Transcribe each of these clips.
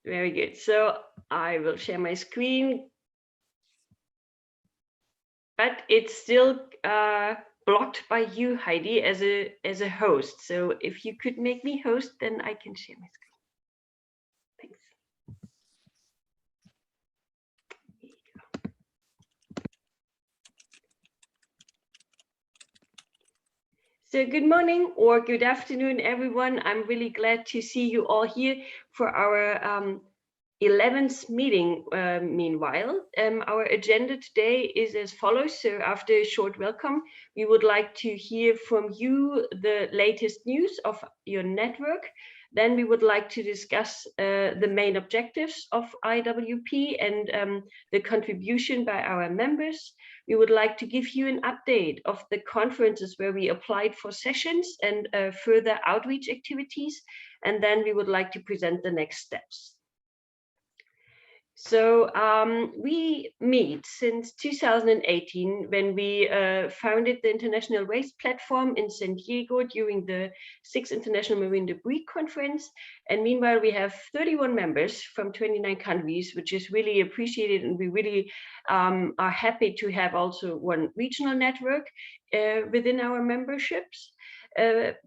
Very good. So I will share my screen, but it's still blocked by you, Heidi, as a host. So if you could make me host, then I can share my screen. Thanks. So good morning or good afternoon, everyone. I'm really glad to see you all here for our 11th meeting. Meanwhile, our agenda today is as follows. So after a short welcome, we would like to hear from you the latest news of your network. Then we would like to discuss the main objectives of IWP and the contribution by our members. We would like to give you an update of the conferences where we applied for sessions and further outreach activities. And then we would like to present the next steps. So we meet since 2018 when we founded the International Waste Platform in San Diego during the 6th International Marine Debris Conference. And meanwhile, we have 31 members from 29 countries, which is really appreciated. And we really are happy to have also one regional network within our memberships.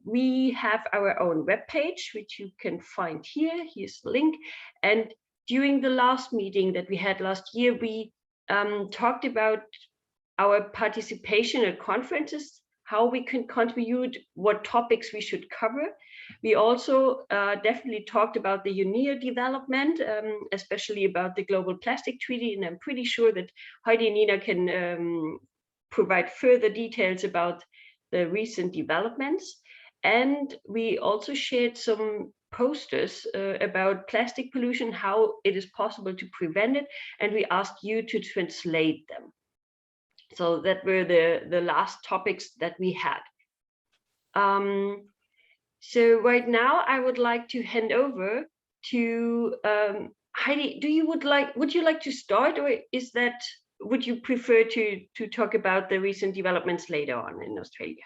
We have our own webpage, which you can find here. Here's the link. And during the last meeting that we had last year, we talked about our participation at conferences, how we can contribute, what topics we should cover. We also definitely talked about the UNEA development, especially about the Global Plastic Treaty, and I'm pretty sure that Heidi and Nina can provide further details about the recent developments. And we also shared some posters about plastic pollution, how it is possible to prevent it, and we asked you to translate them. So that were the last topics that we had. So right now I would like to hand over to Heidi. Would you like to start, or would you prefer to talk about the recent developments later on in Australia?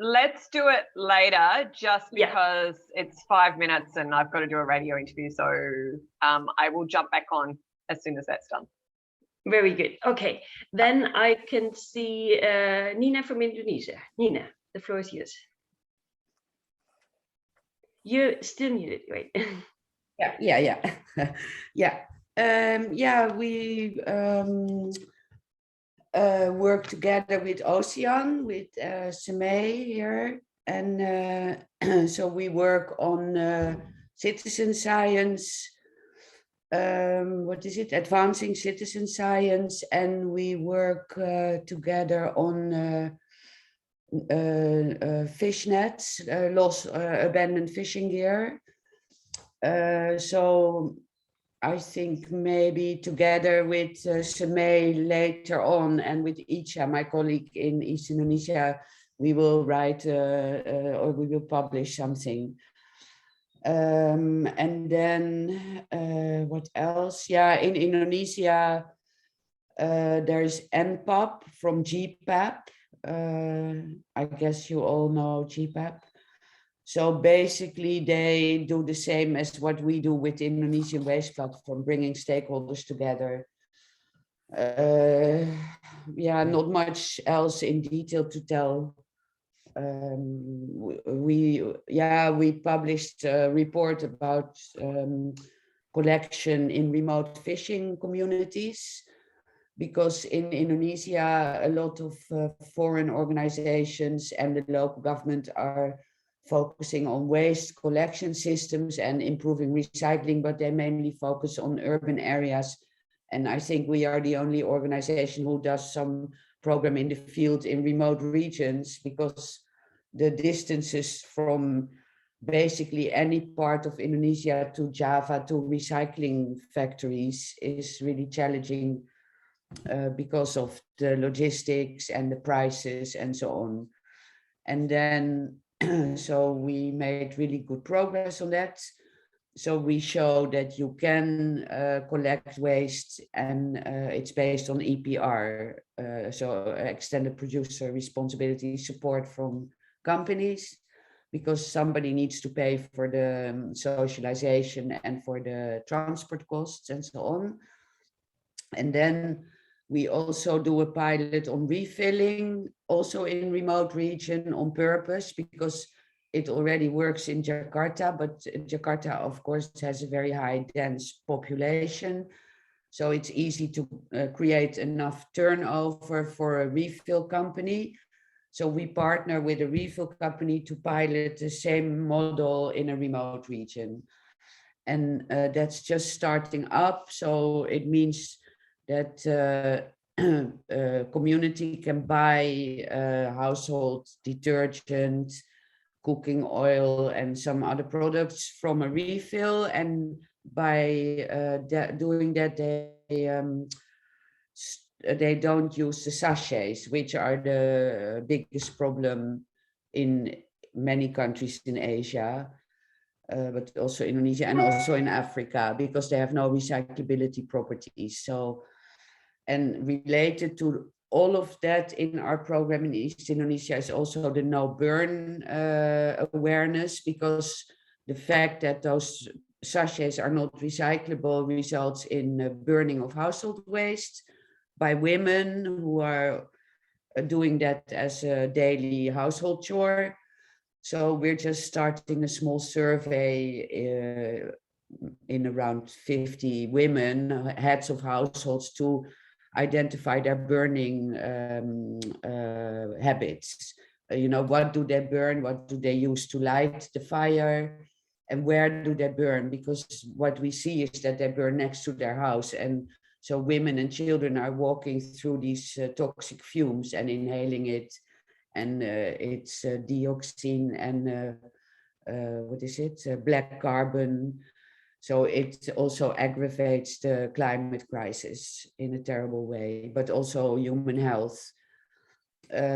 Let's do it later, just because it's 5 minutes and I've got to do a radio interview. So I will jump back on as soon as that's done. Very good. Okay, then I can see Nina from Indonesia. Nina, the floor is yours. You're still muted, right? We work together with Ocean, with Semay here, and so we work on citizen science, advancing citizen science, and we work together on fish nets, abandoned fishing gear. So I think maybe together with Semay later on, and with Icha, my colleague in East Indonesia, we will write or we will publish something. And then what else? Yeah, in Indonesia, there's NPAP from GPAP. I guess you all know GPAP. So basically, they do the same as what we do with the Indonesian Waste Platform, bringing stakeholders together. Not much else in detail to tell. We published a report about collection in remote fishing communities, because in Indonesia, a lot of foreign organizations and the local government are focusing on waste collection systems and improving recycling, but they mainly focus on urban areas. And I think we are the only organization who does some program in the field in remote regions, because the distances from basically any part of Indonesia to Java to recycling factories is really challenging because of the logistics and the prices and so on. And then so we made really good progress on that. So we show that you can collect waste, and it's based on EPR, so extended producer responsibility support from companies. because somebody needs to pay for the socialization and for the transport costs and so on. And then we also do a pilot on refilling, also in remote region on purpose, because it already works in Jakarta, but Jakarta, of course, has a very high dense population. So it's easy to create enough turnover for a refill company. So we partner with a refill company to pilot the same model in a remote region. And that's just starting up. So it means that community can buy household detergent, cooking oil, and some other products from a refill. And by doing that, they don't use the sachets, which are the biggest problem in many countries in Asia, but also Indonesia and also in Africa, because they have no recyclability properties. So, and related to all of that in our program in East Indonesia is also the no burn awareness, because the fact that those sachets are not recyclable results in burning of household waste by women who are doing that as a daily household chore. So we're just starting a small survey in around 50 women, heads of households, to identify their burning habits. What do they burn? What do they use to light the fire? And where do they burn? Because what we see is that they burn next to their house. And so women and children are walking through these toxic fumes and inhaling it. And it's dioxin and black carbon. So it also aggravates the climate crisis in a terrible way, but also human health.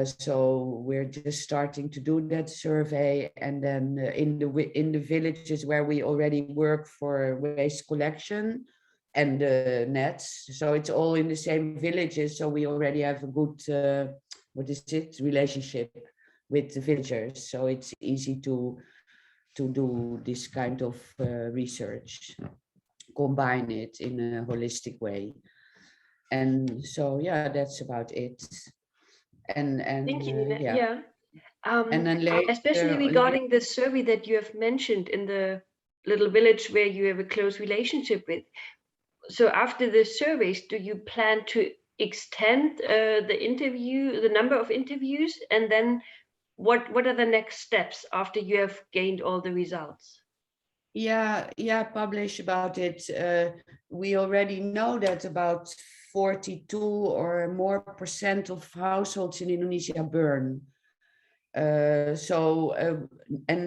So we're just starting to do that survey, and then in the villages where we already work for waste collection and nets. So it's all in the same villages. So we already have a good relationship with the villagers. So it's easy to do this kind of research, combine it in a holistic way. And so, yeah, that's about it. And Thank you, Nina. yeah. And then later, especially regarding the survey that you have mentioned in the little village where you have a close relationship with. So after the surveys, do you plan to extend the number of interviews, and then what are the next steps after you have gained all the results? Yeah, publish about it. We already know that about 42 or more % of households in Indonesia burn. And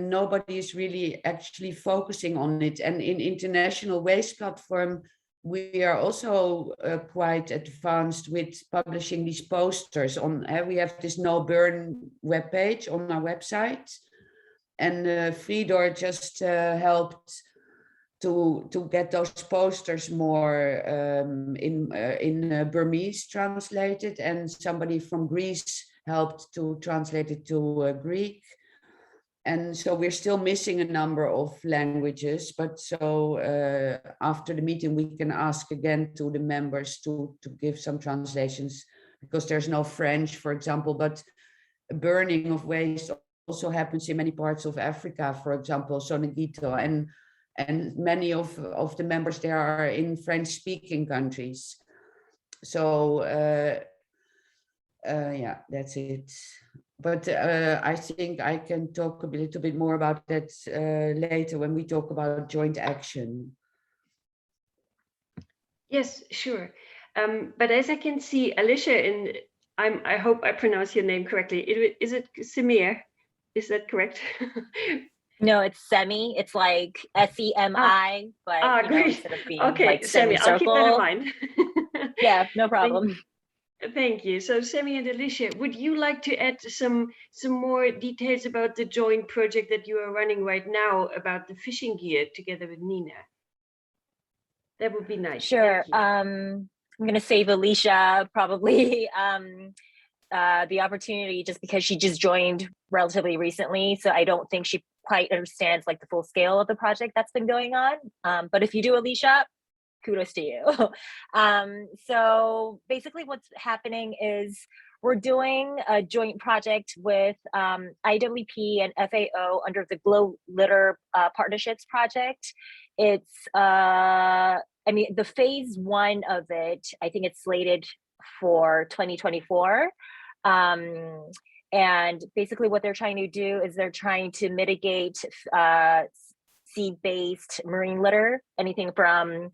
nobody is really actually focusing on it. And in International Waste Platform, we are also quite advanced with publishing these posters on. We have this No Burn webpage on our website, and Fridor just helped to get those posters more in Burmese translated, and somebody from Greece helped to translate it to Greek. And so we're still missing a number of languages, but so after the meeting we can ask again to the members to give some translations, because there's no French, for example. But burning of waste also happens in many parts of Africa, for example, Sonegito, and many of the members there are in French-speaking countries. So yeah, that's it. But I think I can talk a little bit more about that later when we talk about joint action. Yes, sure. But as I can see, Alicia, I hope I pronounce your name correctly. Is it Semir? Is that correct? No, it's Semi. It's like SEMI, but great. instead of being okay, like Semi, I'll keep that in mind. Yeah, no problem. Thank you. So Semi and Alicia, would you like to add some more details about the joint project that you are running right now about the fishing gear together with Nina? That would be nice. Sure. I'm going to save Alicia probably. the opportunity just because she just joined relatively recently. So I don't think she quite understands like the full scale of the project that's been going on. But if you do, Alicia, kudos to you. So basically what's happening is we're doing a joint project with IWP and FAO under the Glow Litter Partnerships Project. It's, I mean, the phase 1 of it, I think it's slated for 2024. And basically what they're trying to do is they're trying to mitigate seed-based marine litter, anything from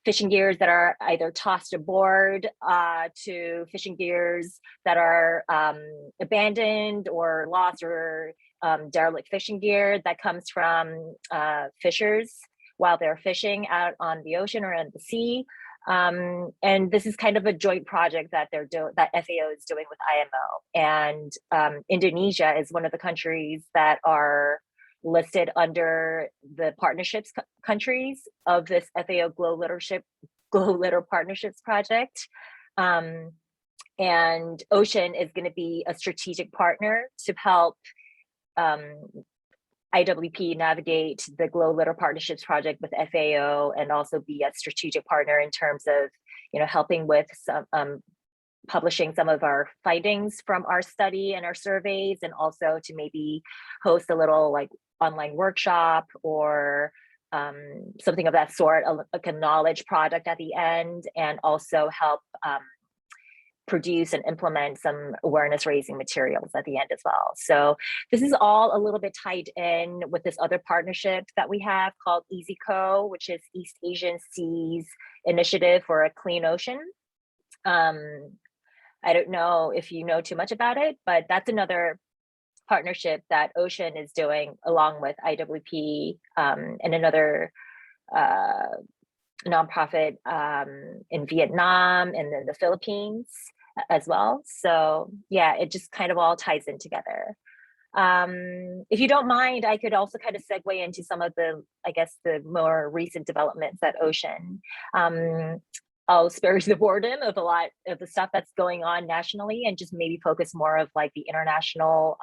fishing gears that are either tossed aboard to fishing gears that are abandoned or lost, or derelict fishing gear that comes from fishers while they're fishing out on the ocean or in the sea. And this is kind of a joint project that that FAO is doing with IMO. And Indonesia is one of the countries that are listed under the partnerships countries of this FAO Glow Litter Partnerships Project. And Ocean is going to be a strategic partner to help IWP navigate the Glow Litter Partnerships Project with FAO, and also be a strategic partner in terms of, you know, helping with some publishing some of our findings from our study and our surveys, and also to maybe host a little like online workshop or something of that sort, like a knowledge product at the end, and also help produce and implement some awareness raising materials at the end as well. So this is all a little bit tied in with this other partnership that we have called EasyCo, which is East Asian Seas Initiative for a Clean Ocean. I don't know if you know too much about it, but that's another partnership that Ocean is doing along with IWP and another nonprofit in Vietnam and then the Philippines as well. So yeah, it just kind of all ties in together. If you don't mind, I could also kind of segue into some of the, I guess, the more recent developments at Ocean. I'll spare you the boredom of a lot of the stuff that's going on nationally, and just maybe focus more of like the international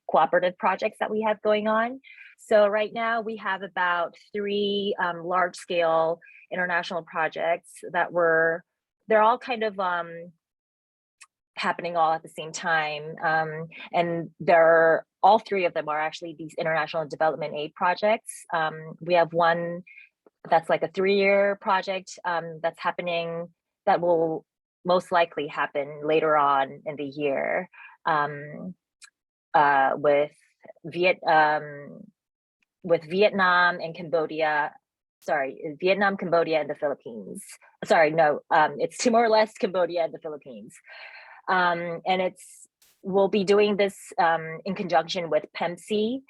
cooperative projects that we have going on. So right now we have about 3 large scale international projects that they're all kind of happening all at the same time. And all 3 of them are actually these international development aid projects. We have one that's like a 3-year project that's happening, that will most likely happen later on in the year with Vietnam and Cambodia. Sorry, Vietnam, Cambodia, and the Philippines. Sorry, no, it's Timor-Leste, Cambodia, and the Philippines. And we'll be doing this in conjunction with PEMC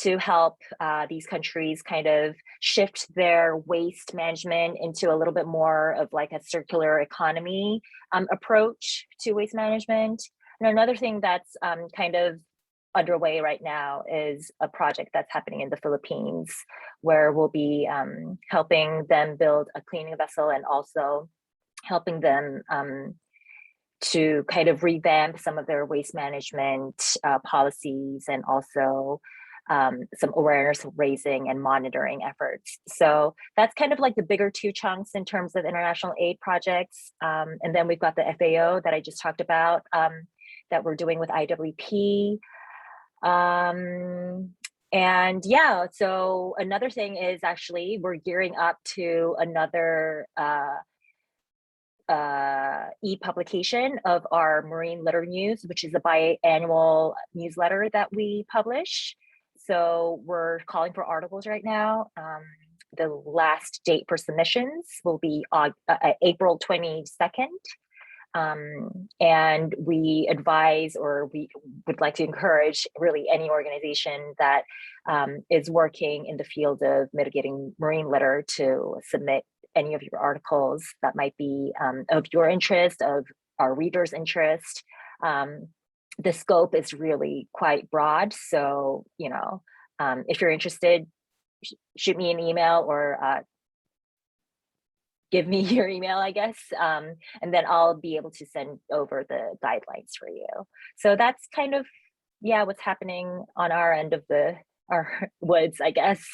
to help these countries kind of shift their waste management into a little bit more of like a circular economy approach to waste management. And another thing that's kind of underway right now is a project that's happening in the Philippines, where we'll be helping them build a cleaning vessel, and also helping them to kind of revamp some of their waste management policies, and also some awareness raising and monitoring efforts. So that's kind of like the bigger 2 chunks in terms of international aid projects. And then we've got the FAO that I just talked about that we're doing with IWP. And yeah, so another thing is actually we're gearing up to another e-publication of our Marine Litter News, which is a biannual newsletter that we publish. So we're calling for articles right now. The last date for submissions will be on April 22nd. And we advise, or we would like to encourage really any organization that is working in the field of mitigating marine litter to submit any of your articles that might be of your interest, of our readers' interest. The scope is really quite broad. So, you know, if you're interested, shoot me an email or give me your email, I guess, and then I'll be able to send over the guidelines for you. So that's kind of, yeah, what's happening on our end of our woods, I guess.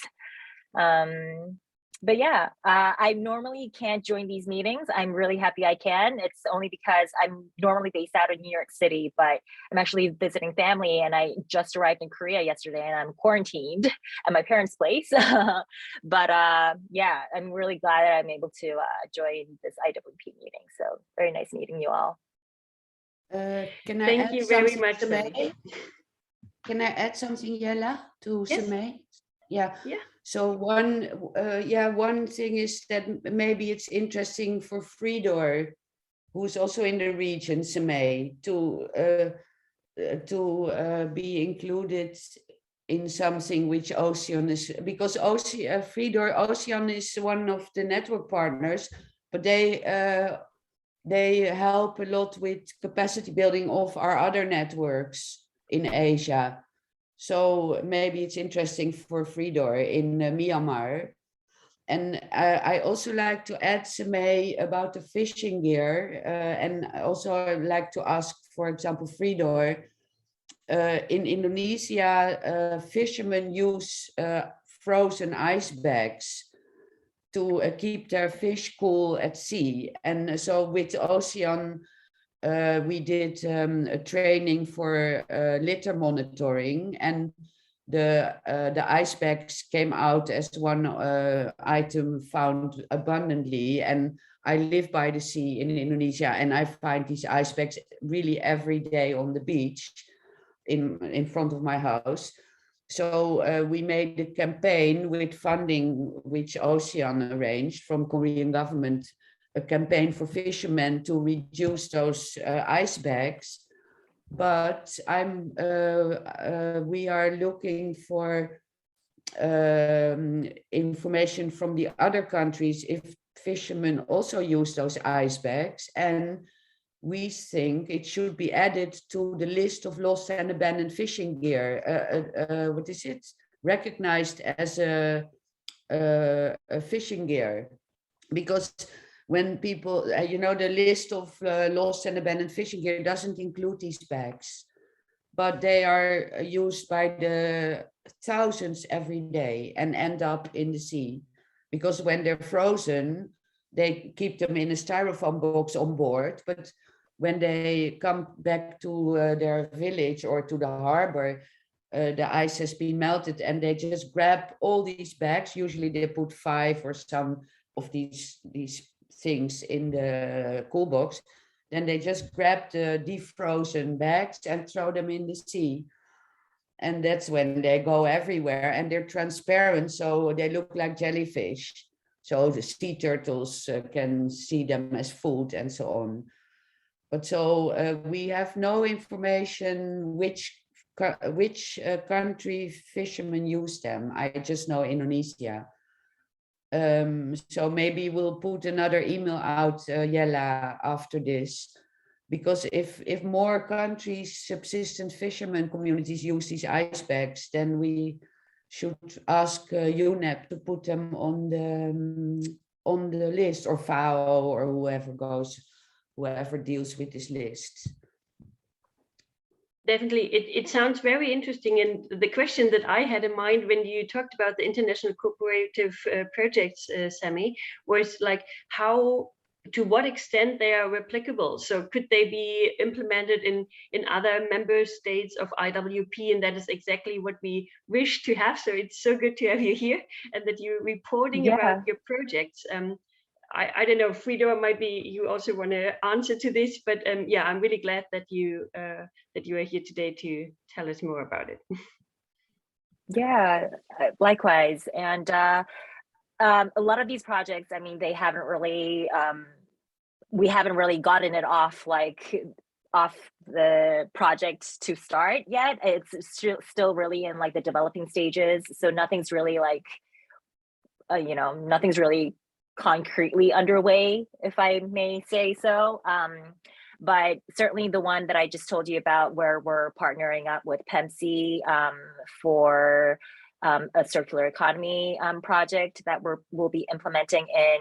But yeah, I normally can't join these meetings. I'm really happy I can. It's only because I'm normally based out of New York City, but I'm actually visiting family, and I just arrived in Korea yesterday, and I'm quarantined at my parents' place. But yeah, I'm really glad that I'm able to join this IWP meeting. So very nice meeting you all. Can I Thank add you very something, much, Semay? Sally. Can I add something, Jelle, to Yes. Semay? Yeah. Yeah. So one thing is that maybe it's interesting for Fridor, who's also in the region, Semay, to be included in something which Ocean is, because Fridor, Ocean is one of the network partners, but they help a lot with capacity building of our other networks in Asia. So maybe it's interesting for Fridor in Myanmar. And I also like to add, Semay, about the fishing gear. And also I'd like to ask, for example, Fridor, in Indonesia, fishermen use frozen ice bags to keep their fish cool at sea. And so with Ocean, we did a training for litter monitoring, and the ice bags came out as one item found abundantly. And I live by the sea in Indonesia, and I find these ice bags really every day on the beach in front of my house. So we made a campaign with funding which Ocean arranged from Korean government, a campaign for fishermen to reduce those ice bags. But we are looking for information from the other countries if fishermen also use those ice bags, and we think it should be added to the list of lost and abandoned fishing gear. What is it? Recognized as a fishing gear, because when people, the list of lost and abandoned fishing gear doesn't include these bags, but they are used by the thousands every day and end up in the sea, because when they're frozen, they keep them in a styrofoam box on board, but when they come back to their village or to the harbor, the ice has been melted, and they just grab all these bags. Usually they put 5 or some of these things in the cool box. Then they just grab the defrozen bags and throw them in the sea. And that's when they go everywhere, and they're transparent, so they look like jellyfish. So the sea turtles can see them as food and so on. But so we have no information which country fishermen use them. I just know Indonesia. So maybe we'll put another email out, Jelle, after this, because if more countries, subsistence fishermen communities use these ice bags, then we should ask UNEP to put them on the list, or FAO, or whoever deals with this list. Definitely, it sounds very interesting. And the question that I had in mind when you talked about the international cooperative projects, Sammy, was like to what extent they are replicable. So could they be implemented in other member states of IWP? And that is exactly what we wish to have. So it's so good to have you here and that you're reporting about your projects. I don't know, Fridor, might be you also want to answer to this, but yeah, I'm really glad that you are here today to tell us more about it. Yeah, likewise. And a lot of these projects, I mean, they haven't really, we haven't really gotten it off the project to start yet. It's still really in like the developing stages. So nothing's really like, nothing's really concretely underway, if I may say so. But certainly the one that I just told you about, where we're partnering up with PEMC for a circular economy project that we'll be implementing in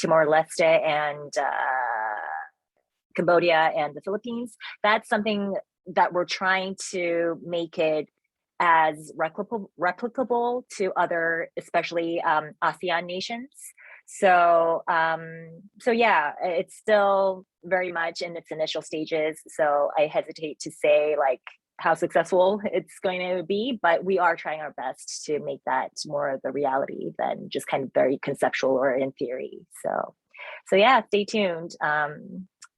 Timor-Leste and Cambodia and the Philippines. That's something that we're trying to make it as replicable to other, especially ASEAN nations. So yeah, it's still very much in its initial stages. So I hesitate to say like how successful it's going to be, but we are trying our best to make that more of the reality than just kind of very conceptual or in theory. So yeah, stay tuned.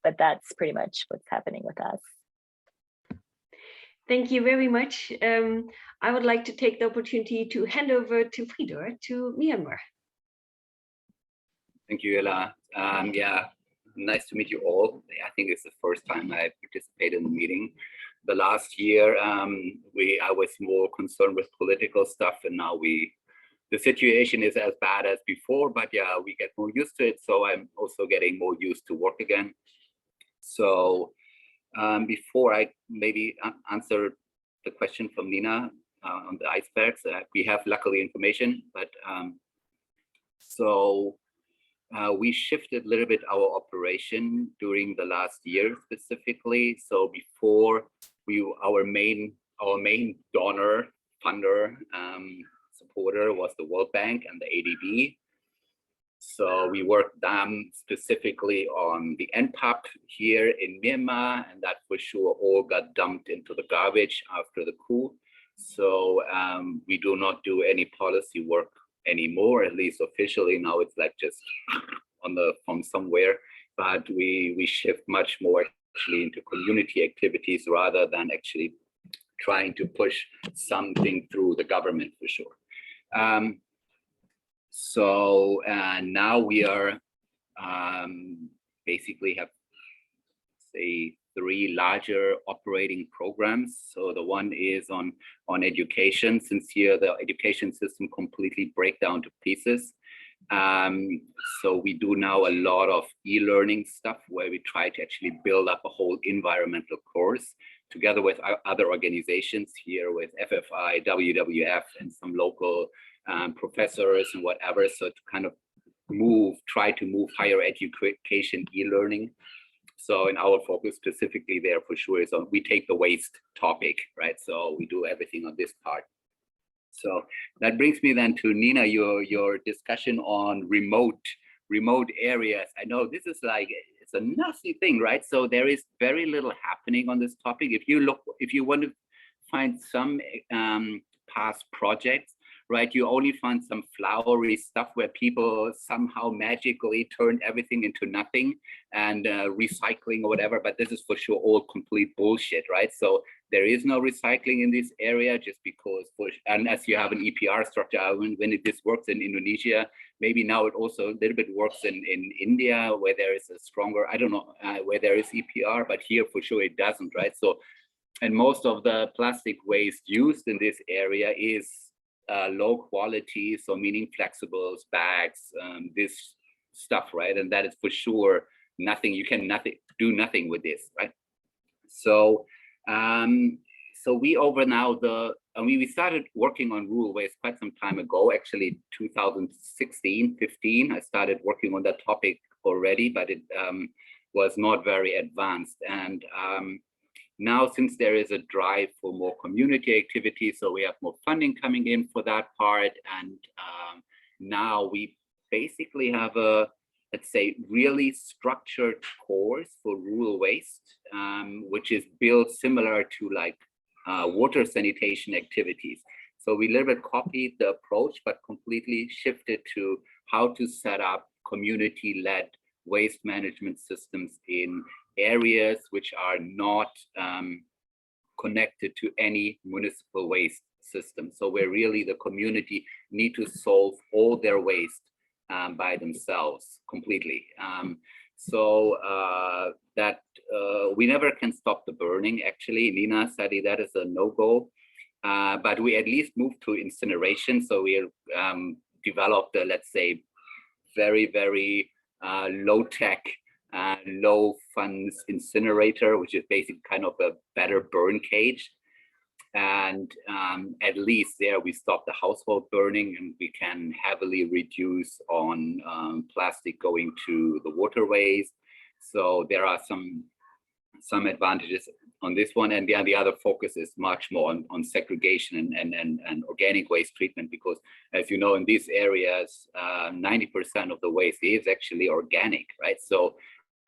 But that's pretty much what's happening with us. Thank you very much. I would like to take the opportunity to hand over to Fridor to Myanmar. Thank you, Ella. Yeah, nice to meet you all. I think it's the first time I participated in the meeting. The last year, I was more concerned with political stuff, and now the situation is as bad as before, but yeah, we get more used to it. So I'm also getting more used to work again. So before I maybe answer the question from Nina on the icebergs, we have luckily information, but we shifted a little bit our operation during the last year specifically. So before our main donor, funder, supporter was the World Bank and the ADB. So we worked specifically on the NPAP here in Myanmar, and that for sure all got dumped into the garbage after the coup. So we do not do any policy work anymore, at least officially. Now it's like just from somewhere, but we shift much more actually into community activities rather than actually trying to push something through the government for sure. Now we are basically have, say, 3 larger operating programs. So the one is on education, since here the education system completely break down to pieces. So we do now a lot of e-learning stuff where we try to actually build up a whole environmental course together with other organizations here with FFI, WWF, and some local professors and whatever. So to kind of try to move higher education e-learning. So in our focus specifically there for sure is on, we take the waste topic, right? So we do everything on this part. So that brings me then to Nina, your discussion on remote areas. I know this is like, it's a nasty thing, right? So there is very little happening on this topic. If you want to find some past projects, right, you only find some flowery stuff where people somehow magically turned everything into nothing and recycling or whatever, but this is for sure all complete bullshit, right? So there is no recycling in this area just because, unless you have an EPR structure, when this works in Indonesia, maybe now it also a little bit works in India where there is a stronger, I don't know, where there is EPR, but here for sure it doesn't, right? So, and most of the plastic waste used in this area is low quality, so meaning flexibles, bags, this stuff, right? And that is for sure nothing, you can do nothing with this, right? So we started working on rural waste quite some time ago, actually 2016, 15, I started working on that topic already, but it was not very advanced. And now, since there is a drive for more community activity, so we have more funding coming in for that part. And now we basically have a, let's say, really structured course for rural waste, which is built similar to like water sanitation activities. So we a little bit copied the approach, but completely shifted to how to set up community-led waste management systems in areas which are not connected to any municipal waste system. So where really the community need to solve all their waste by themselves completely. That we never can stop the burning. Actually, Nina said that is a no-go, but we at least moved to incineration. So we developed a, let's say, very, very low-tech, low funds incinerator, which is basically kind of a better burn cage. And at least there we stop the household burning, and we can heavily reduce on plastic going to the waterways. So there are some advantages on this one, and the other focus is much more on segregation and organic waste treatment, because as you know, in these areas 90% of the waste is actually organic, right? So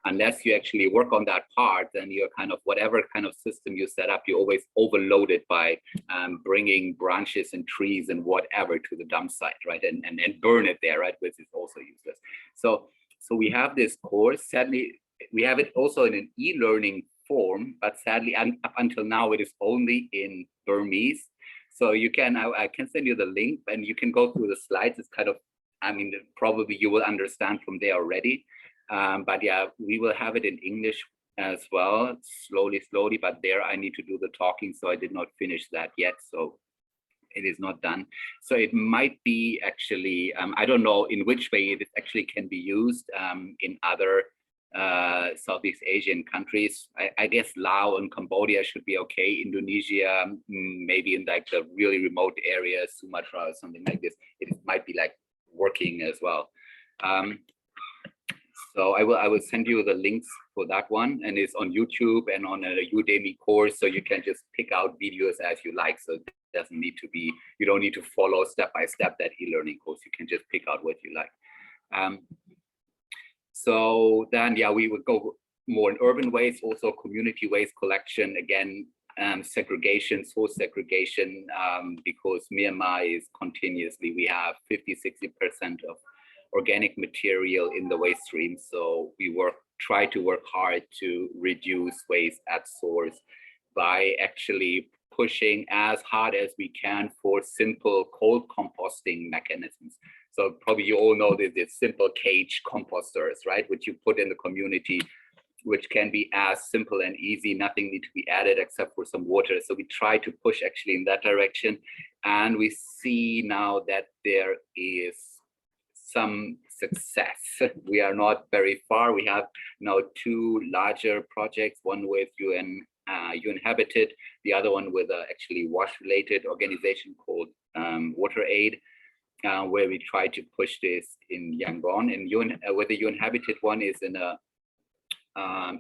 unless you actually work on that part, then you're kind of, whatever kind of system you set up, you always overloaded by bringing branches and trees and whatever to the dump site, right? And burn it there, right? Which is also useless. So we have this course. Sadly, we have it also in an e-learning form, but sadly, up until now, it is only in Burmese. So you can, I can send you the link, and you can go through the slides. It's kind of, I mean, probably you will understand from there already. But yeah, we will have it in English as well, slowly, but there I need to do the talking, so I did not finish that yet. So it is not done. So it might be actually, I don't know in which way it actually can be used in other Southeast Asian countries. I guess Laos and Cambodia should be okay. Indonesia, maybe in like the really remote areas, Sumatra or something like this, it might be like working as well. So I will send you the links for that one, and it's on YouTube and on a Udemy course, so you can just pick out videos as you like. So it doesn't need to be, you don't need to follow step by step that e-learning course. You can just pick out what you like. So then, yeah, we would go more in urban waste, also community waste collection, again, segregation, source segregation, because Myanmar is continuously, we have 50–60% of organic material in the waste stream. So we try to work hard to reduce waste at source by actually pushing as hard as we can for simple cold composting mechanisms. So probably you all know this simple cage composters, right? Which you put in the community, which can be as simple and easy, nothing needs to be added except for some water. So we try to push actually in that direction. And we see now that there is some success. We are not very far. We have now 2 larger projects, one with UN Habitat, the other one with actually WASH-related organization called Water Aid, where we try to push this in Yangon. And with the UN Habitat one is in a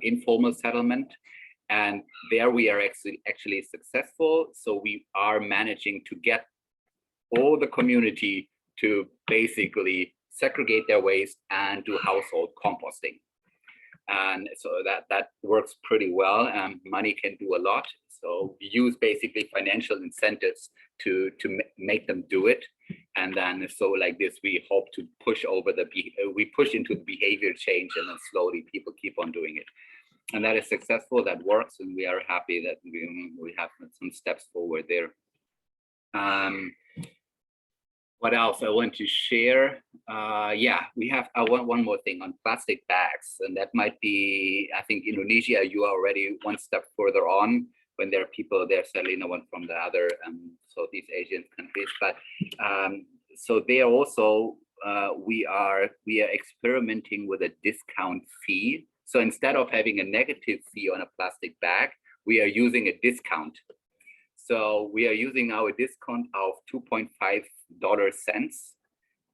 informal settlement, and there we are actually successful. So we are managing to get all the community to basically segregate their waste and do household composting. And so that works pretty well. Money can do a lot. So we use basically financial incentives to make them do it. And then so like this, we hope to push over we push into the behavior change, and then slowly people keep on doing it. And that is successful, that works. And we are happy that we have some steps forward there. What else I want to share? Yeah, we have one more thing on plastic bags, and that might be, I think Indonesia, you are already one step further on when there are people there, certainly no one from the other Southeast Asian countries. But so there also, we are experimenting with a discount fee. So instead of having a negative fee on a plastic bag, we are using a discount. So we are using our discount of 2.5 cents.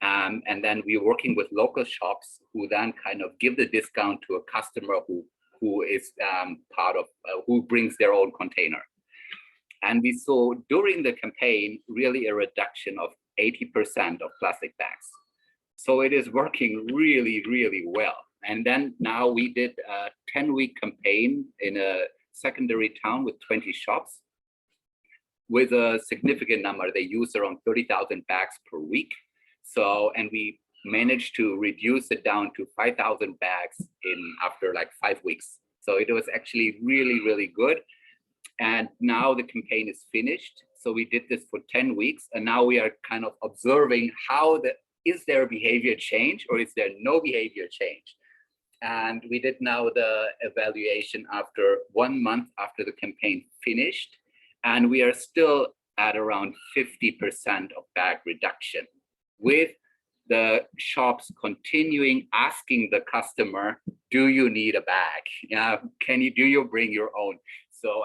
And then we're working with local shops who then kind of give the discount to a customer who is part of, who brings their own container. And we saw during the campaign, really a reduction of 80% of plastic bags. So it is working really, really well. And then now we did a 10-week campaign in a secondary town with 20 shops, with a significant number. They use around 30,000 bags per week. So, and we managed to reduce it down to 5,000 bags after like 5 weeks. So it was actually really, really good. And now the campaign is finished. So we did this for 10 weeks. And now we are kind of observing is there a behavior change or is there no behavior change? And we did now the evaluation after 1 month after the campaign finished. And we are still at around 50% of bag reduction, with the shops continuing asking the customer, do you need a bag? Do you bring your own? So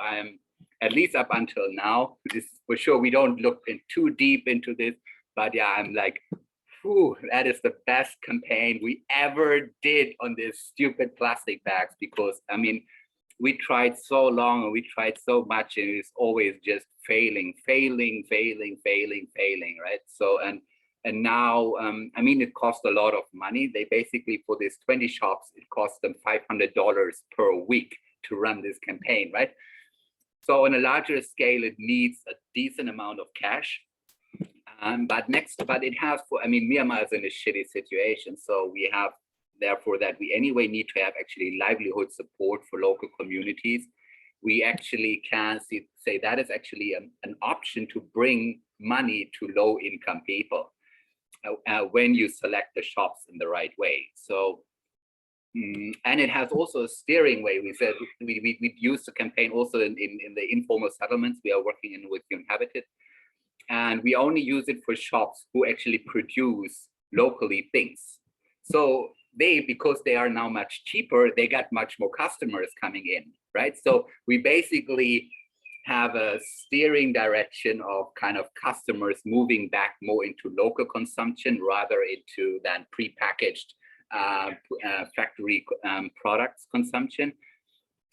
at least up until now. This for sure, we don't look in too deep into this, but yeah, I'm like, whew, that is the best campaign we ever did on this stupid plastic bags, because I mean, we tried so long and we tried so much, and it's always just failing, right? So, and now, I mean, it cost a lot of money. They basically, for these 20 shops, it cost them $500 per week to run this campaign, right? So on a larger scale, it needs a decent amount of cash. But it has, I mean, Myanmar is in a shitty situation. So we have, therefore, that we anyway need to have actually livelihood support for local communities. We actually can say that is actually an option to bring money to low income people when you select the shops in the right way. So, and it has also a steering way. We said we use the campaign also in the informal settlements we are working in with Uninhabited. And we only use it for shops who actually produce locally things. So because they are now much cheaper, they got much more customers coming in, right? So we basically have a steering direction of kind of customers moving back more into local consumption rather into than prepackaged factory products consumption.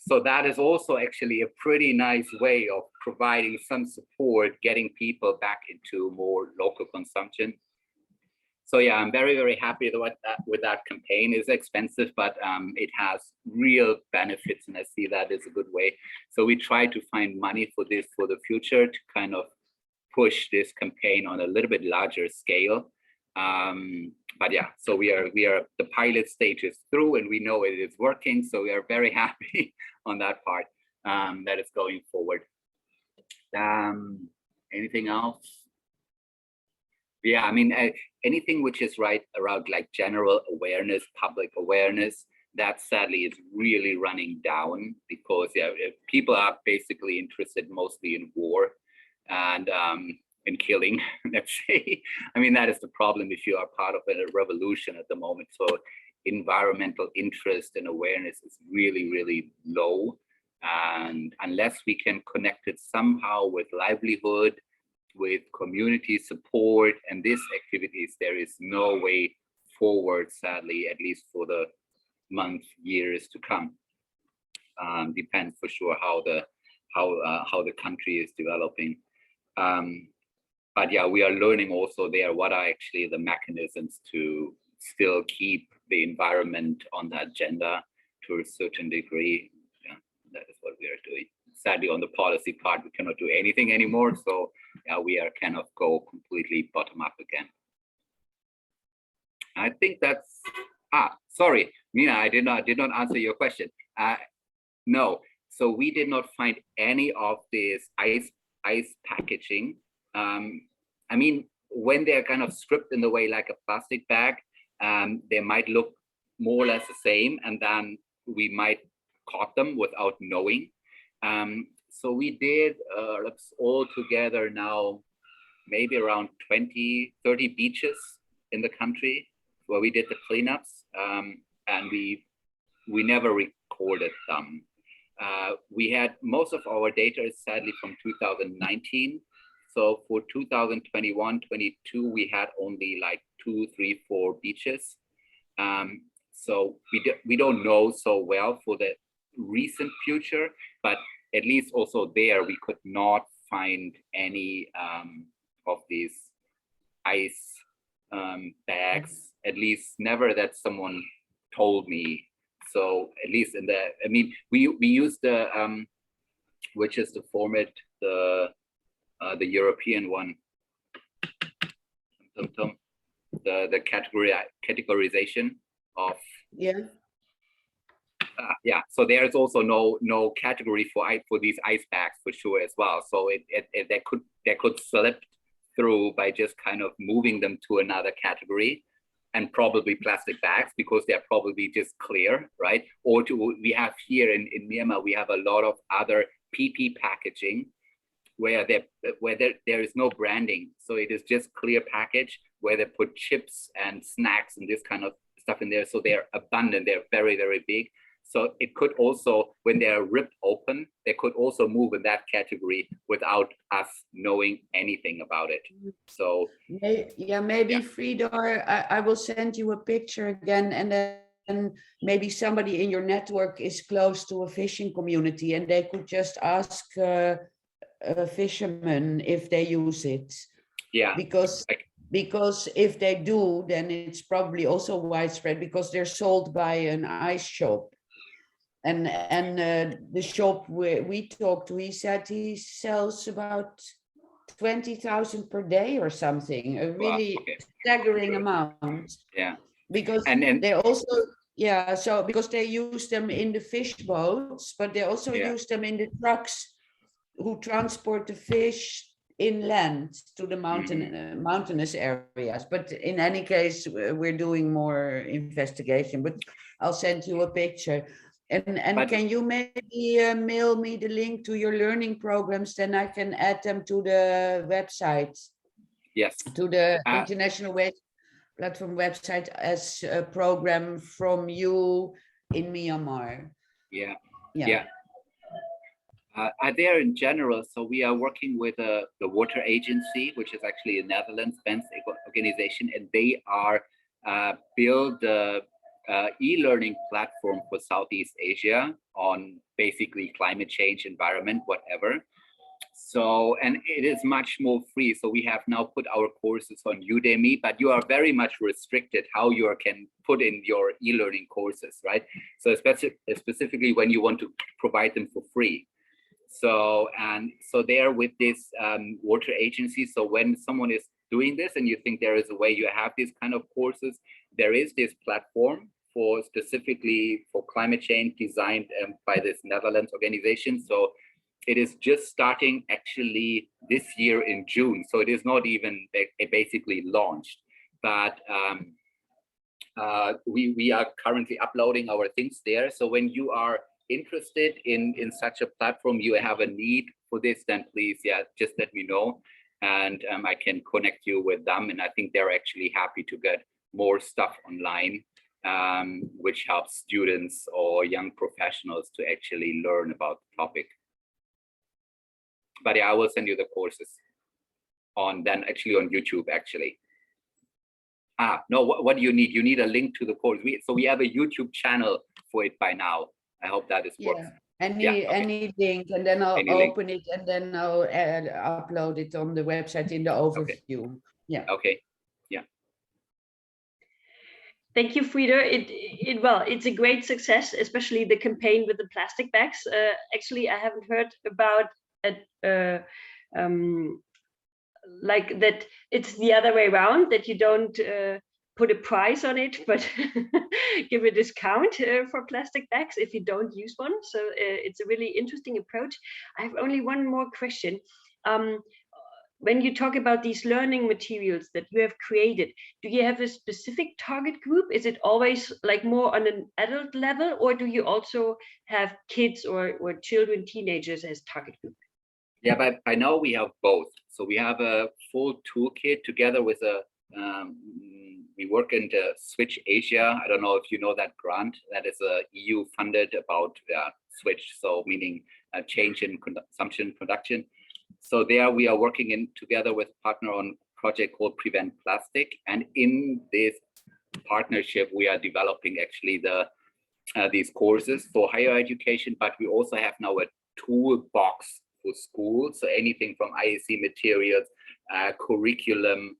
So that is also actually a pretty nice way of providing some support, getting people back into more local consumption. So yeah, I'm very, very happy with that campaign. It's expensive, but it has real benefits, and I see that as a good way. So we try to find money for this for the future to kind of push this campaign on a little bit larger scale. But yeah, so we are the pilot stage is through, and we know it is working. So we are very happy on that part that is going forward. Anything else? Yeah, I mean, anything which is right around like general awareness, public awareness, that sadly is really running down, because yeah, people are basically interested mostly in war and in killing, let's say. I mean, that is the problem if you are part of a revolution at the moment. So environmental interest and awareness is really, really low. And unless we can connect it somehow with livelihood, with community support and these activities, there is no way forward, sadly, at least for the months, years to come. Depends for sure how the country is developing. But yeah, we are learning also there what are actually the mechanisms to still keep the environment on the agenda to a certain degree. Yeah, that is what we are doing. Sadly, on the policy part, we cannot do anything anymore. So yeah, we are kind of go completely bottom up again. I think that's, sorry, Mina, I did not answer your question. No, so we did not find any of this ice packaging. I mean, when they're kind of stripped in the way like a plastic bag, they might look more or less the same, and then we might caught them without knowing. So we did all together now maybe around 20, 30 beaches in the country where we did the cleanups, and we never recorded them. We had most of our data is sadly from 2019. So for 2021, 22, we had only like 2, 3, 4 beaches. So we don't know so well for the recent future, but at least also there we could not find any of these ice bags, at least never that someone told me. So at least in the, I mean, we used the, which is the format, the European one, the categorization of, yeah, so there's also no category for these ice packs for sure as well. So they could slip through by just kind of moving them to another category, and probably plastic bags because they're probably just clear, right? Or we have here in Myanmar, we have a lot of other PP packaging where there is no branding. So it is just clear package where they put chips and snacks and this kind of stuff in there. So they're abundant, they're very, very big. So it could also, when they are ripped open, they could also move in that category without us knowing anything about it. So maybe Fridor, I will send you a picture again, and then maybe somebody in your network is close to a fishing community, and they could just ask fishermen if they use it. yeah, Because if they do, then it's probably also widespread, because they're sold by an ice shop. And the shop where we talked to, he said he sells about 20,000 per day or something, a really staggering amount. Yeah. Because they also, so because they use them in the fish boats, but they also use them in the trucks who transport the fish inland to the mountainous areas. But in any case, we're doing more investigation, but I'll send you a picture. And can you maybe mail me the link to your learning programs? Then I can add them to the website. Yes. To the International Waste Platform website as a program from you in Myanmar. Yeah. There in general, so we are working with the Water Agency, which is actually a Netherlands-based organization, and they are build e-learning platform for Southeast Asia on basically climate change, environment, whatever. So, and it is much more free. So we have now put our courses on Udemy, but you are very much restricted how you can put in your e-learning courses, right? So specifically when you want to provide them for free. So, and so they're with this water agency. So when someone is doing this and you think there is a way you have these kind of courses, there is this platform for specifically for climate change designed by this Netherlands organization. So it is just starting actually this year in June. So it is not even basically launched, but we are currently uploading our things there. So when you are interested in such a platform, you have a need for this, then please, just let me know. And I can connect you with them. And I think they're actually happy to get more stuff online, which helps students or young professionals to actually learn about the topic. But I will send you the courses on YouTube actually. No, what do you need? You need a link to the course. So we have a YouTube channel for it by now. I hope that is works. Any link, and then I'll open it, and then I'll upload it on the website in the overview. Okay. Thank you, Frida. It's a great success, especially the campaign with the plastic bags. Actually, I haven't heard about it, like that. It's the other way around, that you don't put a price on it, but give a discount for plastic bags if you don't use one. So it's a really interesting approach. I have only one more question. When you talk about these learning materials that you have created, do you have a specific target group? Is it always like more on an adult level, or do you also have kids or children, teenagers as target group? Yeah, but I know we have both. So we have a full toolkit together with we work in the Switch Asia. I don't know if you know that grant. That is a EU funded about switch, so meaning a change in consumption production. So there we are working together with a partner on a project called Prevent Plastic. And in this partnership, we are developing actually these courses for higher education, but we also have now a toolbox for schools. So anything from IEC materials, curriculum,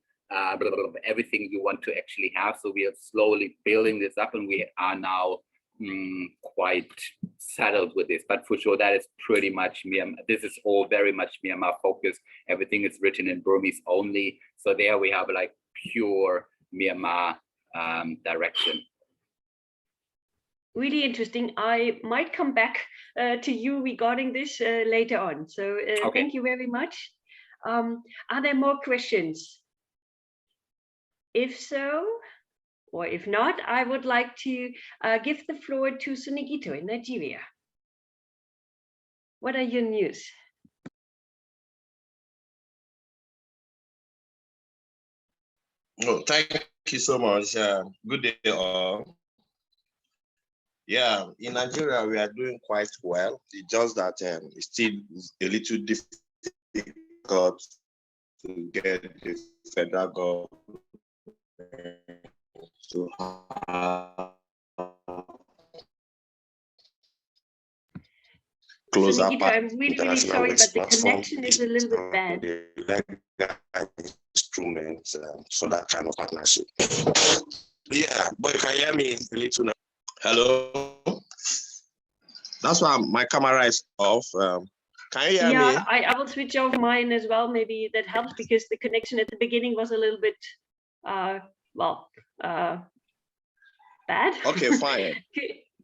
everything you want to actually have. So we are slowly building this up, and we are now quite settled with this. But for sure, that is pretty much Myanmar. This is all very much Myanmar focused. Everything is written in Burmese only. So there we have like pure Myanmar direction. Really interesting. I might come back to you regarding this later on. So Thank you very much. Are there more questions? If so, or if not, I would like to give the floor to Sunigito in Nigeria. What are your news? Oh, thank you so much. Good day all. Yeah, in Nigeria, we are doing quite well. It's just that it's still a little difficult to get the federal government to have closer Nikita, I'm really, really international sorry, waste but the platform connection is a little bit bad. the legal instruments, so that kind of partnership. Yeah, but you can hear me a little now. Hello? That's why my camera is off. Can you hear me? I will switch off mine as well. Maybe that helps because the connection at the beginning was a little bit, bad. Okay, fine.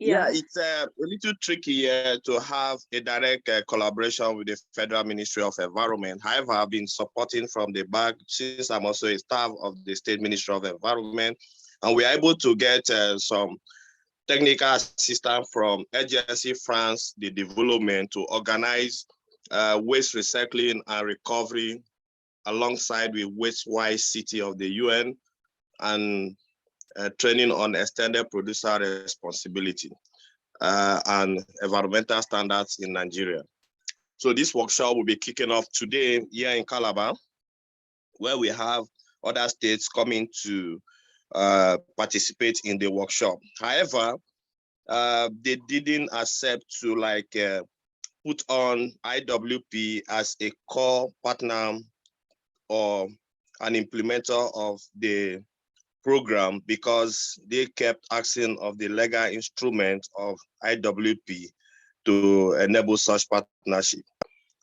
Yeah, it's a little tricky to have a direct collaboration with the Federal Ministry of Environment. However, I've been supporting from the back since I'm also a staff of the State Ministry of Environment, and we are able to get some technical assistance from Agency France, the development to organize waste recycling and recovery alongside with Waste-Wise City of the UN and training on extended producer responsibility and environmental standards in Nigeria. So this workshop will be kicking off today here in Calabar, where we have other states coming to participate in the workshop. However, they didn't accept to put on IWP as a core partner or an implementer of the program because they kept asking of the legal instrument of IWP to enable such partnership.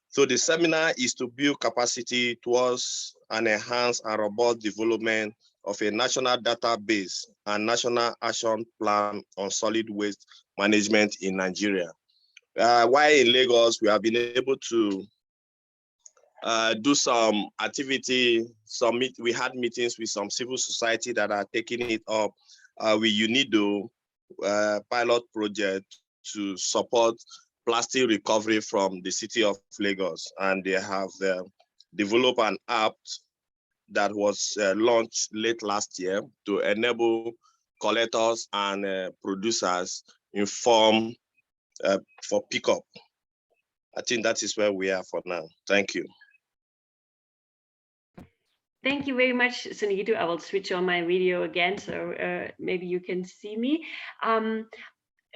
So the seminar is to build capacity towards an enhanced and robust development of a national database and national action plan on solid waste management in Nigeria. While in Lagos, we have been able to do some activity. We had meetings with some civil society that are taking it up with UNIDO pilot project to support plastic recovery from the city of Lagos. And they have developed an app that was launched late last year to enable collectors and producers inform for pickup. I think that is where we are for now. Thank you. Thank you very much, Sunito. I will switch on my video again, so maybe you can see me.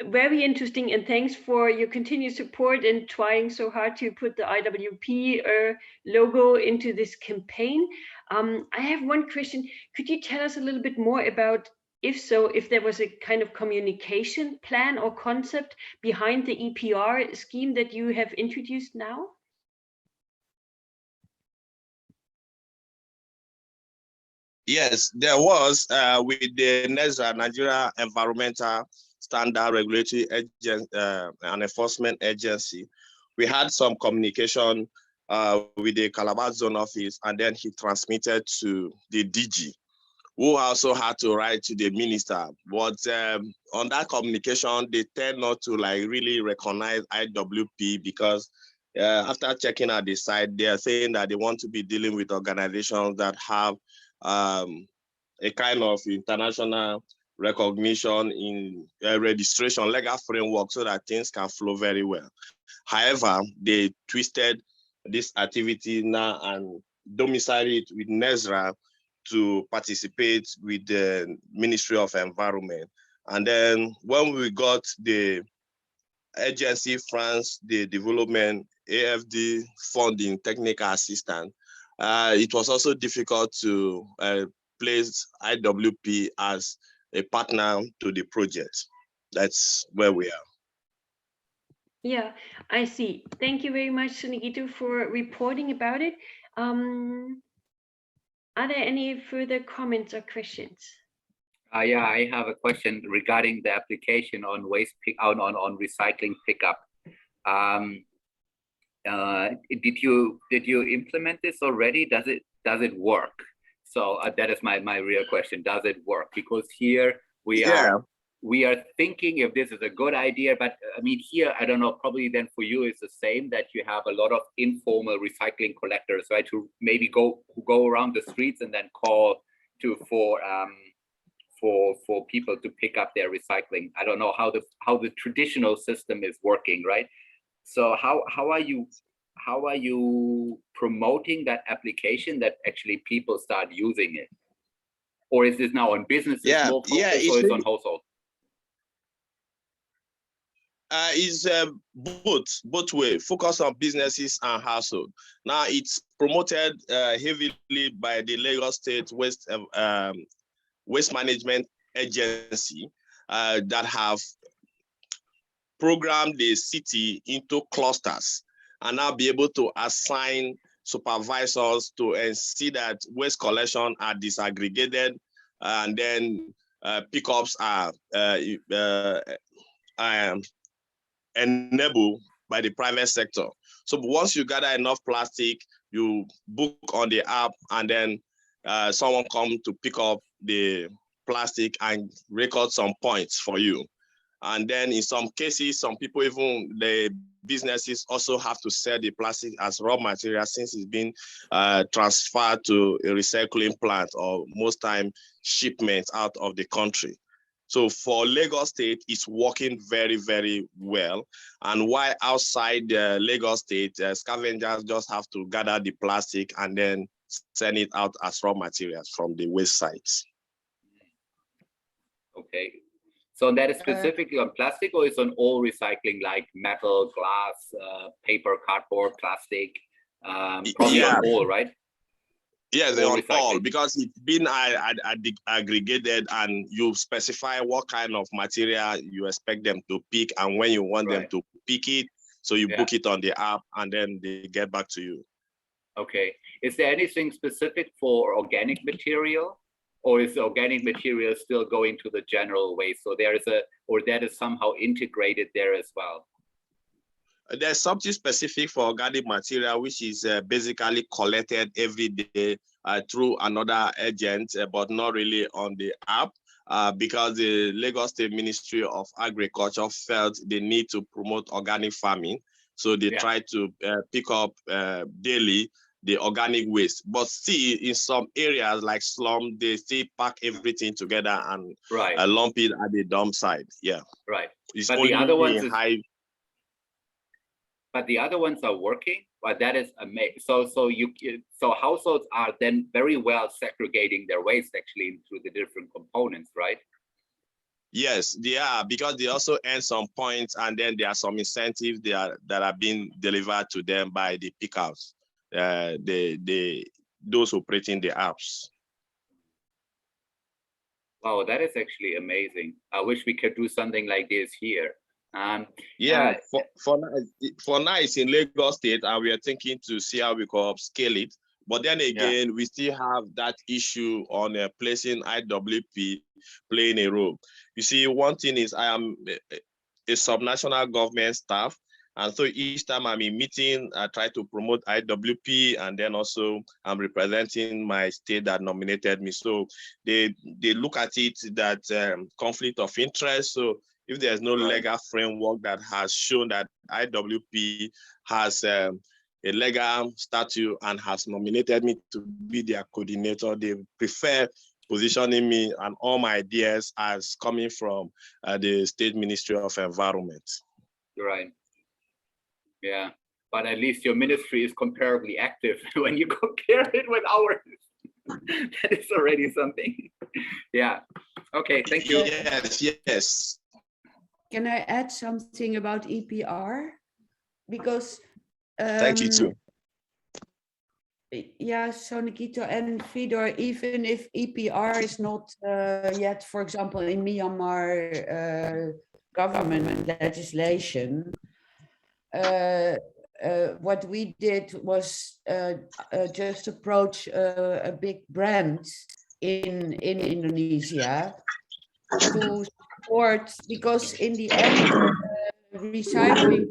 Very interesting, and thanks for your continued support and trying so hard to put the IWP logo into this campaign. I have one question. Could you tell us a little bit more about, if there was a kind of communication plan or concept behind the EPR scheme that you have introduced now? Yes, there was with the NESRA, Nigeria Environmental Standard Regulatory Agency and Enforcement Agency. We had some communication with the Calabar Zone Office, and then he transmitted to the DG, who also had to write to the minister. But on that communication, they tend not to really recognize IWP because after checking out the site, they are saying that they want to be dealing with organizations that have a kind of international recognition in registration, legal framework, so that things can flow very well. However, they twisted this activity now and domiciled it with NESRA to participate with the Ministry of Environment. And then when we got the Agency France, the development, AFD funding, technical assistance, it was also difficult to place IWP as a partner to the project. That's where we are. Yeah, I see. Thank you very much, Sunito, for reporting about it. Are there any further comments or questions? Yeah, I have a question regarding the application on waste on recycling pickup. Did you implement this already? Does it work? So that is my real question. Does it work? Because here we are thinking if this is a good idea, but I mean here I don't know. Probably then for you it's the same, that you have a lot of informal recycling collectors, right? Who maybe go around the streets and then call for people to pick up their recycling. I don't know how the traditional system is working, right? So how are you promoting that application that actually people start using it? Or is this now on businesses more focused, or is on household? Is both way, focus on businesses and household. Now it's promoted heavily by the Lagos State Waste Management Agency that have programmed the city into clusters and now be able to assign supervisors to see that waste collection are disaggregated, and then pickups are enabled by the private sector. So once you gather enough plastic, you book on the app, and then someone come to pick up the plastic and record some points for you. And then in some cases, some people, even the businesses, also have to sell the plastic as raw material, since it's been transferred to a recycling plant, or most time shipments out of the country. So for Lagos State, it's working very, very well. And while outside Lagos State, scavengers just have to gather the plastic and then send it out as raw materials from the waste sites. Okay. So that is specifically on plastic, or is on all recycling, like metal, glass, paper, cardboard, plastic? Probably on all, right? Yes, they're on all, because it's been aggregated, and you specify what kind of material you expect them to pick and when you want them to pick it. So you book it on the app, and then they get back to you. Okay. Is there anything specific for organic material? Or is the organic material still going to the general waste? So there is that is somehow integrated there as well. There's something specific for organic material, which is basically collected every day through another agent, but not really on the app, because the Lagos State Ministry of Agriculture felt they need to promote organic farming. So they try to pick up daily the organic waste, but still in some areas like slum, they still pack everything together and lump it at the dump site. Yeah, right. It's but only the other ones but the other ones are working. But that is amazing. So households are then very well segregating their waste actually through the different components, right? Yes, they are, because they also earn some points, and then there are some incentives that are being delivered to them by the pickouts. Those operating the apps. Wow, that is actually amazing. I wish we could do something like this here. For now it's in Lagos State, and we are thinking to see how we can upscale it. But then again, we still have that issue on placing IWP playing a role. You see, one thing is I am a subnational government staff. And so each time I'm in meeting, I try to promote IWP, and then also I'm representing my state that nominated me. So they look at it that conflict of interest. So if there's no legal framework that has shown that IWP has a legal statute and has nominated me to be their coordinator, they prefer positioning me and all my ideas as coming from the State Ministry of Environment. Right. Yeah, but at least your ministry is comparably active when you compare it with ours. That is already something. Yeah. Okay, thank you. Yes. Can I add something about EPR? Because thank you too. Yeah, so Nikito and Fedor, even if EPR is not yet, for example, in Myanmar government legislation, what we did was just approach a big brand in Indonesia to support, because in the end, recycling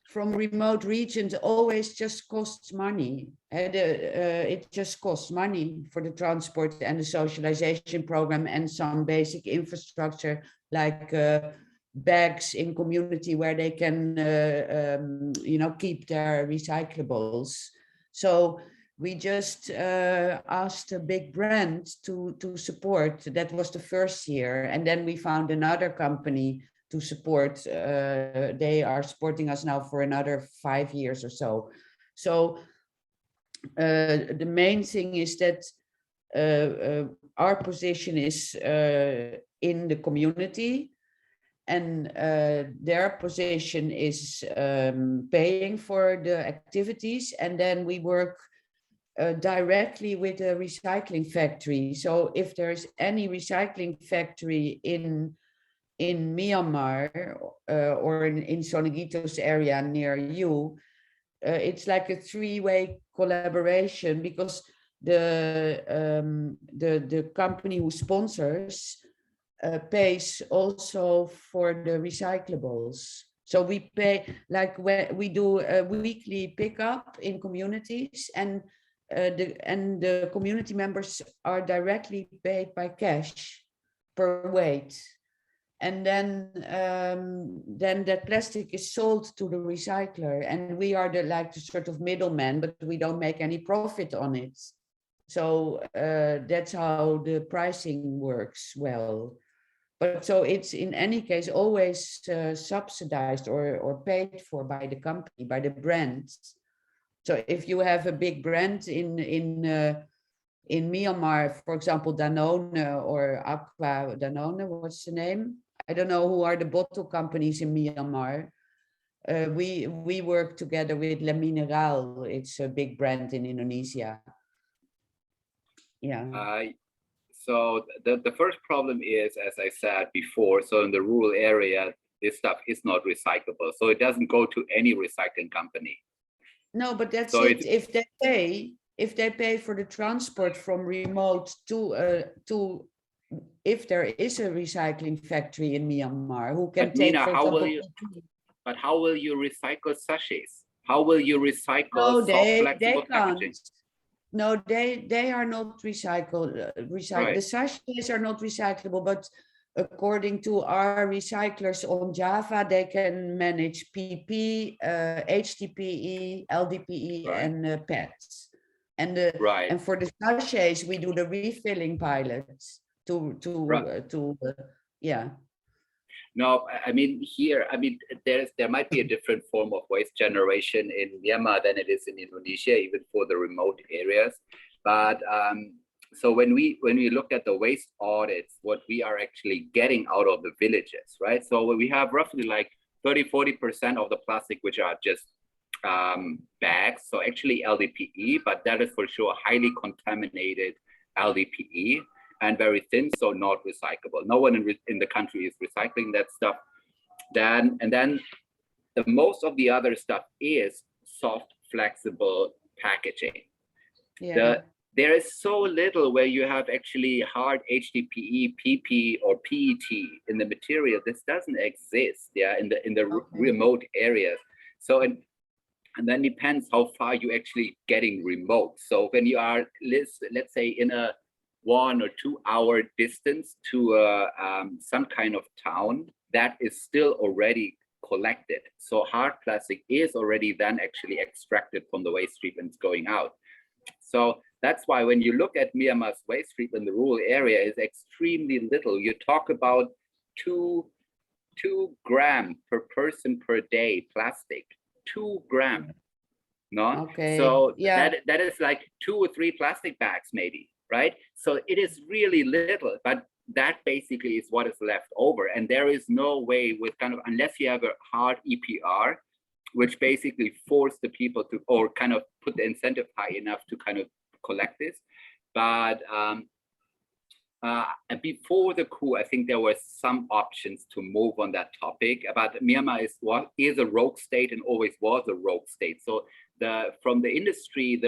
from remote regions always just costs money. And it just costs money for the transport and the socialization program and some basic infrastructure like bags in community where they can, keep their recyclables. So we just asked a big brand to support. That was the first year, and then we found another company to support. They are supporting us now for another 5 years or so. So the main thing is that our position is in the community, and their position is paying for the activities, and then we work directly with a recycling factory. So if there's any recycling factory in Myanmar or in Sonogito's area near you, it's like a 3-way collaboration, because the company who sponsors pays also for the recyclables. So we pay, like we do a weekly pickup in communities, and the community members are directly paid by cash per weight. And then that plastic is sold to the recycler, and we are the sort of middleman, but we don't make any profit on it. So that's how the pricing works well. But so it's in any case always subsidized or paid for by the company, by the brands. So if you have a big brand in Myanmar, for example, Danone or Aqua Danone, what's the name? I don't know who are the bottle companies in Myanmar. We work together with Le Mineral. It's a big brand in Indonesia. Yeah. So the first problem is, as I said before, so in the rural area, this stuff is not recyclable. So it doesn't go to any recycling company. No, but that's so it. If they pay for the transport from remote to if there is a recycling factory in Myanmar who can take, Nina, for example, but how will you recycle sachets? How will you recycle no, they flexible packaging? can't. No, they are not recycled. Right. The sachets are not recyclable, but according to our recyclers on Java, they can manage PP, HDPE, LDPE, Right. and PETs. And Right. and for the sachets, we do the refilling pilots yeah. No, I mean here, I mean there might be a different form of waste generation in Myanmar than it is in Indonesia, even for the remote areas. But so when we look at the waste audits, what we are actually getting out of the villages, right? So we have roughly like 30-40% of the plastic which are just bags, so actually LDPE, but that is for sure highly contaminated LDPE. And very thin, so not recyclable. No one in the country is recycling that stuff. Then the most of the other stuff is soft, flexible packaging. Yeah. There is so little where you have actually hard HDPE, PP, or PET in the material. This doesn't exist, yeah, in the okay. Remote areas. So and then depends how far you actually getting remote. So when you are, let's say in a 1 or 2 hour distance to some kind of town, that is still already collected. So hard plastic is already then actually extracted from the waste stream and it's going out. So that's why when you look at Myanmar's waste stream in the rural area is extremely little. You talk about 2 grams per person per day plastic, 2 grams. No? Okay. So yeah. that is like 2 or 3 plastic bags maybe. Right? So it is really little, but that basically is what is left over. And there is no way with kind of, unless you have a hard EPR, which basically force the people to, or kind of put the incentive high enough to kind of collect this. But before the coup, I think there were some options to move on that topic. But Myanmar is a rogue state and always was a rogue state. So from the industry,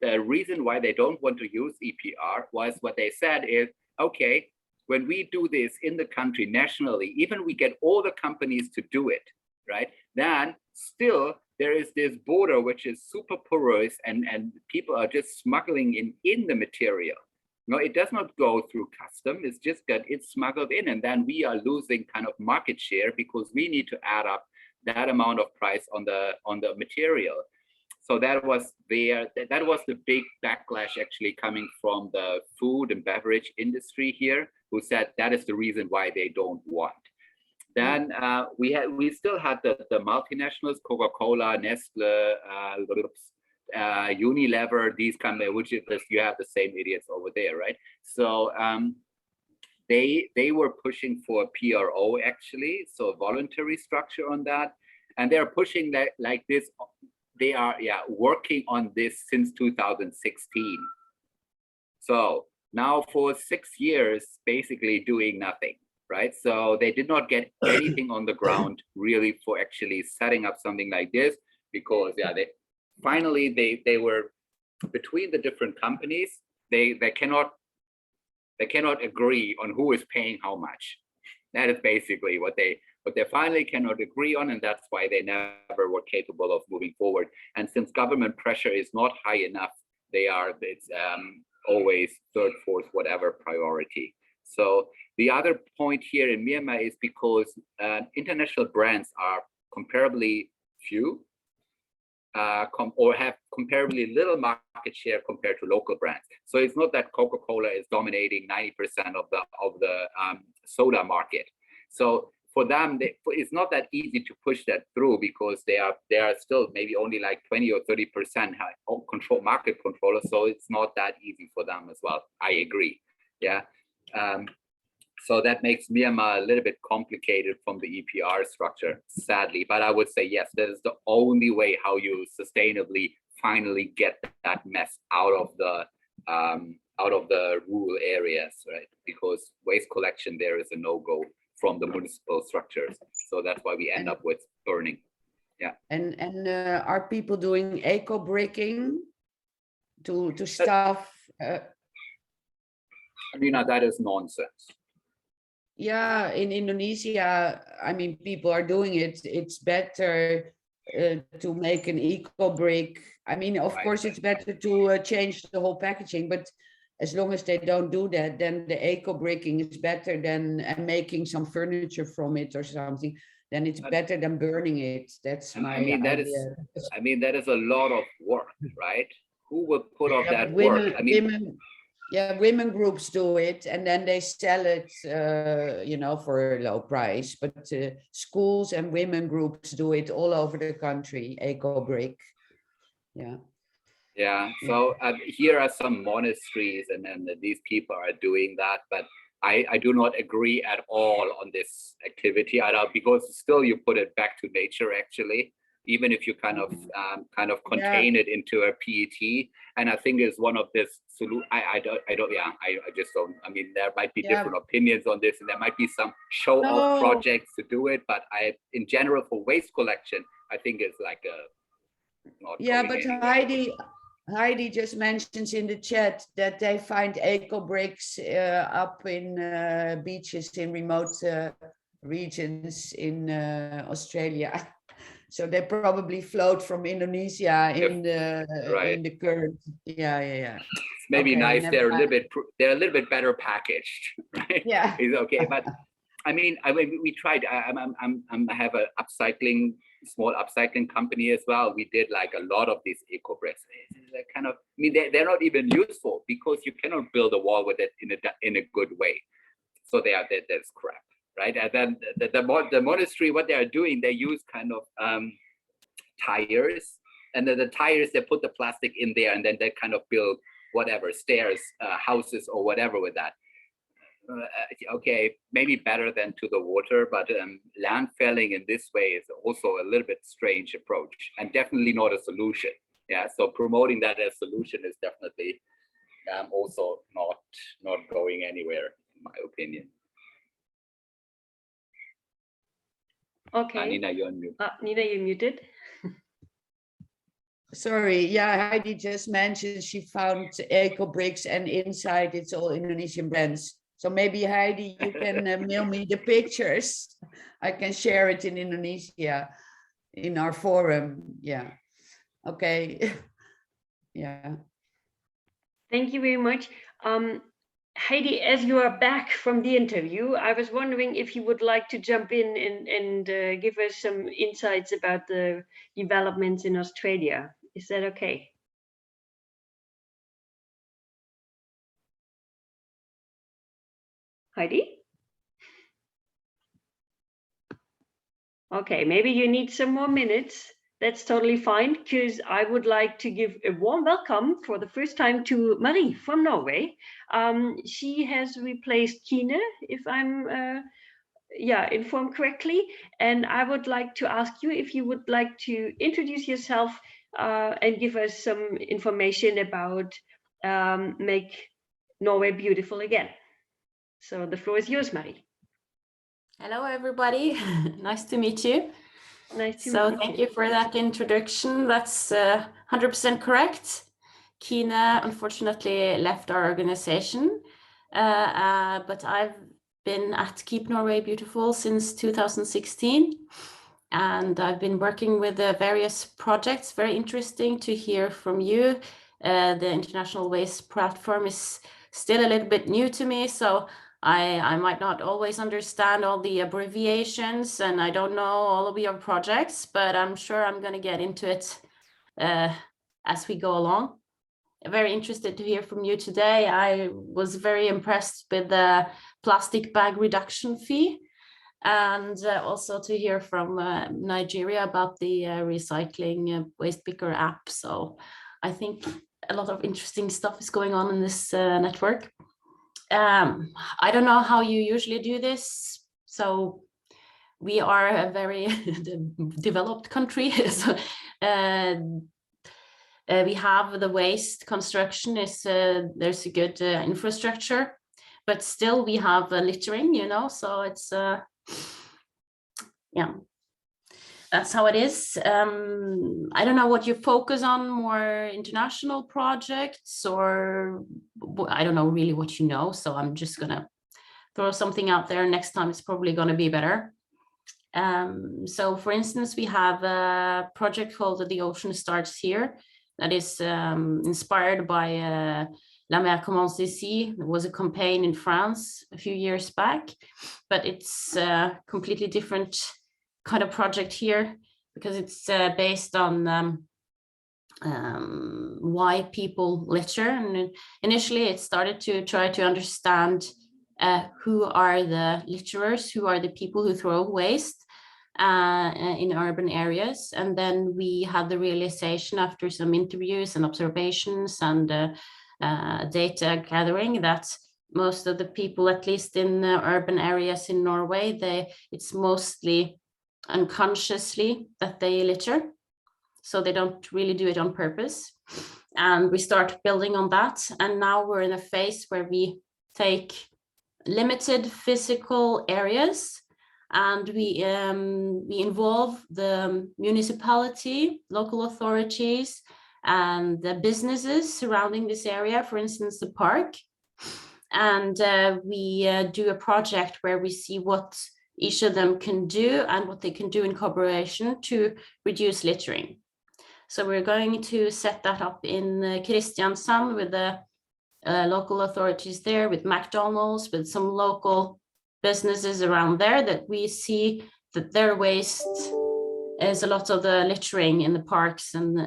the reason why they don't want to use EPR was what they said is, okay, when we do this in the country nationally, even we get all the companies to do it, right? Then still there is this border which is super porous and people are just smuggling in the material. No, it does not go through custom. It's just that it's smuggled in, and then we are losing kind of market share because we need to add up that amount of price on the material. So that was that was the big backlash actually coming from the food and beverage industry here, who said that is the reason why they don't want. Then we still had the multinationals, Coca-Cola, Nestle, Unilever, these kind of, which is you have the same idiots over there, right? So they were pushing for a PRO actually, so a voluntary structure on that, and they're pushing that like this. They are working on this since 2016. So now for 6 years, basically doing nothing, right? So they did not get anything on the ground really for actually setting up something like this, because they finally they were between the different companies. They cannot agree on who is paying how much. That is basically what they finally cannot agree on, and that's why they never were capable of moving forward. And since government pressure is not high enough, it's always third, fourth, whatever priority. So the other point here in Myanmar is because international brands are comparably few, or have comparably little market share compared to local brands. So it's not that Coca-Cola is dominating 90% of the soda market. So for them, it's not that easy to push that through, because they are still maybe only like 20 or 30% market controller. So it's not that easy for them as well. I agree. Yeah. So that makes Myanmar a little bit complicated from the EPR structure, sadly. But I would say, yes, that is the only way how you sustainably finally get that mess out of the rural areas, right? Because waste collection there is a no-go from the municipal structures. So that's why we end up with burning. Yeah. And are people doing eco-bricking to stuff? That is nonsense. Yeah, in Indonesia, I mean, people are doing it. It's better to make an eco-brick. I mean, of course, it's better to change the whole packaging, but as long as they don't do that, then the eco-bricking is better than making some furniture from it or something. Then it's better than burning it. That's my idea. That is a lot of work, right? Who would put off that work? work? Women groups do it, and then they sell it, for a low price. But schools and women groups do it all over the country. Eco-brick, yeah. Yeah. So here are some monasteries, and then these people are doing that, but I do not agree at all on this activity, because still you put it back to nature actually. Even if you kind of contain it into a PET, and I think it's one of this solution. I just don't. I mean, there might be different opinions on this, and there might be some show-off projects to do it. But in general, for waste collection, I think it's like not. Yeah, but anywhere. Heidi just mentions in the chat that they find eco-bricks up in beaches in remote regions in Australia. So they probably float from Indonesia in the current. Yeah. It's maybe nice. They're a little bit better packaged, right? Yeah. It's okay, but I mean, we tried. I have a small upcycling company as well. We did like a lot of these eco bricks. They're not even useful, because you cannot build a wall with it in a good way. So that's crap. Right, and then the monastery, what they are doing, they use kind of tires, and then the tires, they put the plastic in there, and then they kind of build whatever stairs, houses, or whatever with that. Okay, maybe better than to the water, but landfilling in this way is also a little bit strange approach, and definitely not a solution. Yeah, so promoting that as a solution is definitely also not going anywhere, in my opinion. Okay. Nina, you're on mute. Nina, you're muted. Sorry, yeah, Heidi just mentioned she found eco-bricks, and inside it's all Indonesian brands. So maybe Heidi, you can mail me the pictures. I can share it in Indonesia in our forum. Yeah. Okay. Yeah. Thank you very much. Heidi, as you are back from the interview, I was wondering if you would like to jump in and give us some insights about the developments in Australia Is that okay? Heidi? Okay, maybe you need some more minutes. That's totally fine, because I would like to give a warm welcome for the first time to Marie from Norway. She has replaced Kine, if I'm informed correctly. And I would like to ask you if you would like to introduce yourself and give us some information about Make Norway Beautiful Again. So the floor is yours, Marie. Hello, everybody. Nice to meet you. Nice to meet you. Thank you for that introduction. That's 100% correct. Kine unfortunately left our organization, but I've been at Keep Norway Beautiful since 2016. And I've been working with various projects. Very interesting to hear from you. The International Waste Platform is still a little bit new to me, so I might not always understand all the abbreviations, and I don't know all of your projects, but I'm sure I'm going to get into it as we go along. Very interested to hear from you today. I was very impressed with the plastic bag reduction fee, and also to hear from Nigeria about the recycling waste picker app. So I think a lot of interesting stuff is going on in this network. I don't know how you usually do this. So we are a very developed country. So we have the waste construction is there's a good infrastructure, but still we have littering, you know, so it's yeah, that's how it is. I don't know what you focus on, more international projects, or I don't know really what you know, so I'm just gonna throw something out there. Next time it's probably gonna be better. So for instance, we have a project called The Ocean Starts Here that is inspired by La Mer Commence Ici. It was a campaign in France a few years back, but it's a completely different kind of project here because it's based on why people litter. And initially it started to try to understand who are the litterers, who are the people who throw waste in urban areas. And then we had the realization after some interviews and observations and data gathering that most of the people, at least in urban areas in Norway, it's mostly unconsciously that they litter. So they don't really do it on purpose. And we start building on that. And now we're in a phase where we take limited physical areas and we involve the municipality, local authorities, and the businesses surrounding this area, for instance, the park. And we do a project where we see what each of them can do and what they can do in cooperation to reduce littering. So we're going to set that up in Kristiansand with the local authorities there, with McDonald's, with some local businesses around there, that we see that their waste is a lot of the littering in the parks and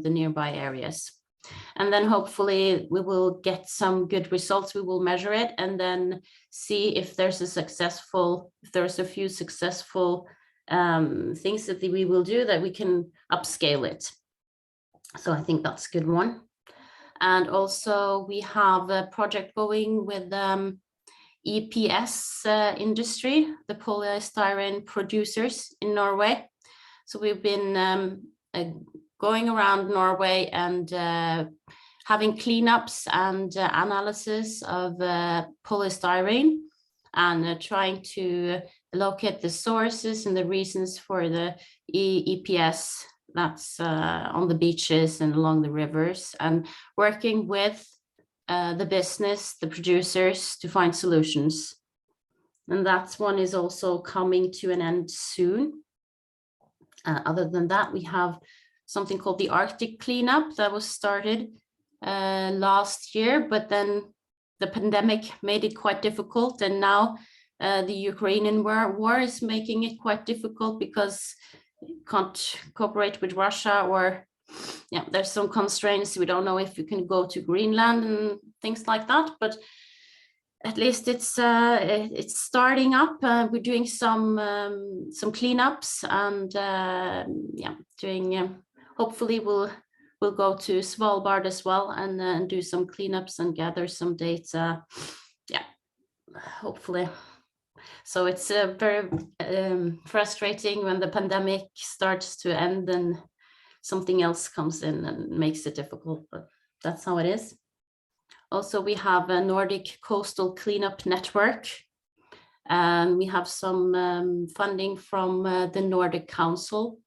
the nearby areas. And then hopefully we will get some good results. We will measure it and then see if there's a few successful things that we will do that we can upscale it. So I think that's a good one. And also we have a project going with EPS industry, the polystyrene producers in Norway. So we've been going around Norway and having cleanups and analysis of polystyrene and trying to locate the sources and the reasons for the EPS that's on the beaches and along the rivers, and working with the business, the producers, to find solutions. And that one is also coming to an end soon. Other than that, we have something called the Arctic Cleanup that was started last year, but then the pandemic made it quite difficult. And now the Ukrainian war is making it quite difficult because you can't cooperate with Russia or yeah, there's some constraints. We don't know if you can go to Greenland and things like that, but at least it's starting up. We're doing some cleanups, and yeah, doing. Hopefully, we'll go to Svalbard as well and do some cleanups and gather some data. Yeah, hopefully. So it's very frustrating when the pandemic starts to end and something else comes in and makes it difficult, but that's how it is. Also, we have a Nordic Coastal Cleanup Network, and we have some funding from the Nordic Council.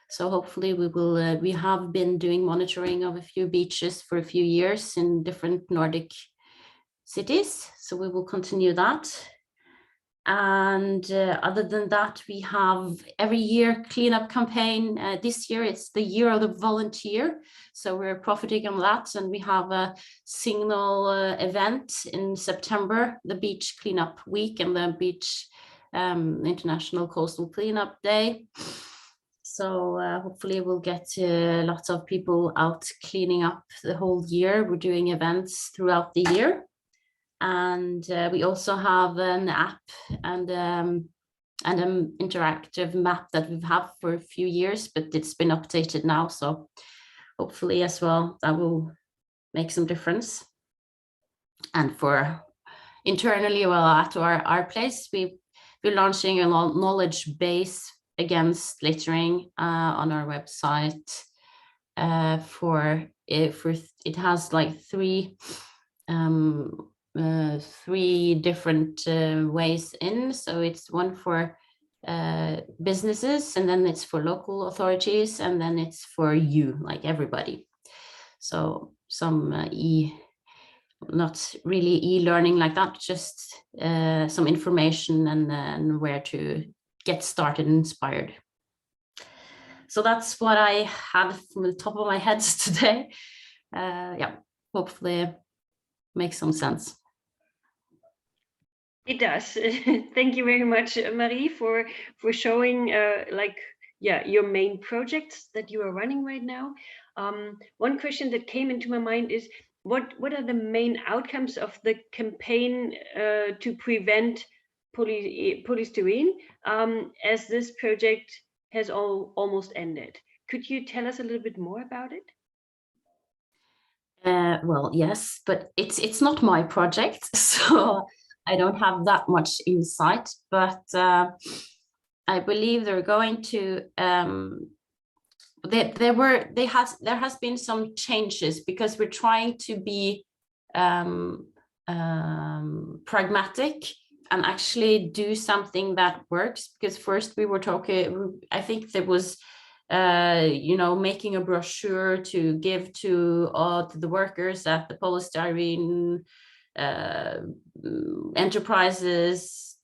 So hopefully we will, we have been doing monitoring of a few beaches for a few years in different Nordic cities. So we will continue that. And other than that, we have every year cleanup campaign. This year it's the year of the volunteer, so we're profiting on that, and we have a signal event in September, the Beach Cleanup Week and the Beach International Coastal Cleanup Day. So hopefully we'll get lots of people out cleaning up the whole year. We're doing events throughout the year. And we also have an app and an interactive map that we've had for a few years, but it's been updated now. So hopefully as well, that will make some difference. And for internally, well, at our place, we're launching a knowledge base against littering on our website. It has like three different ways in. So it's one for businesses, and then it's for local authorities, and then it's for you, like everybody. So some not really e-learning like that, just some information and where to get started and inspired. So that's what I had from the top of my head today. Yeah, hopefully makes some sense. It does. Thank you very much, Marie, for showing your main projects that you are running right now. One question that came into my mind is, what are the main outcomes of the campaign to prevent polystyrene, as this project has almost ended? Could you tell us a little bit more about it? Well, yes, but it's not my project, so I don't have that much insight, but I believe they're going to there has been some changes, because we're trying to be pragmatic and actually do something that works. Because first we were talking, I think there was making a brochure to give to the workers at the polystyrene enterprises,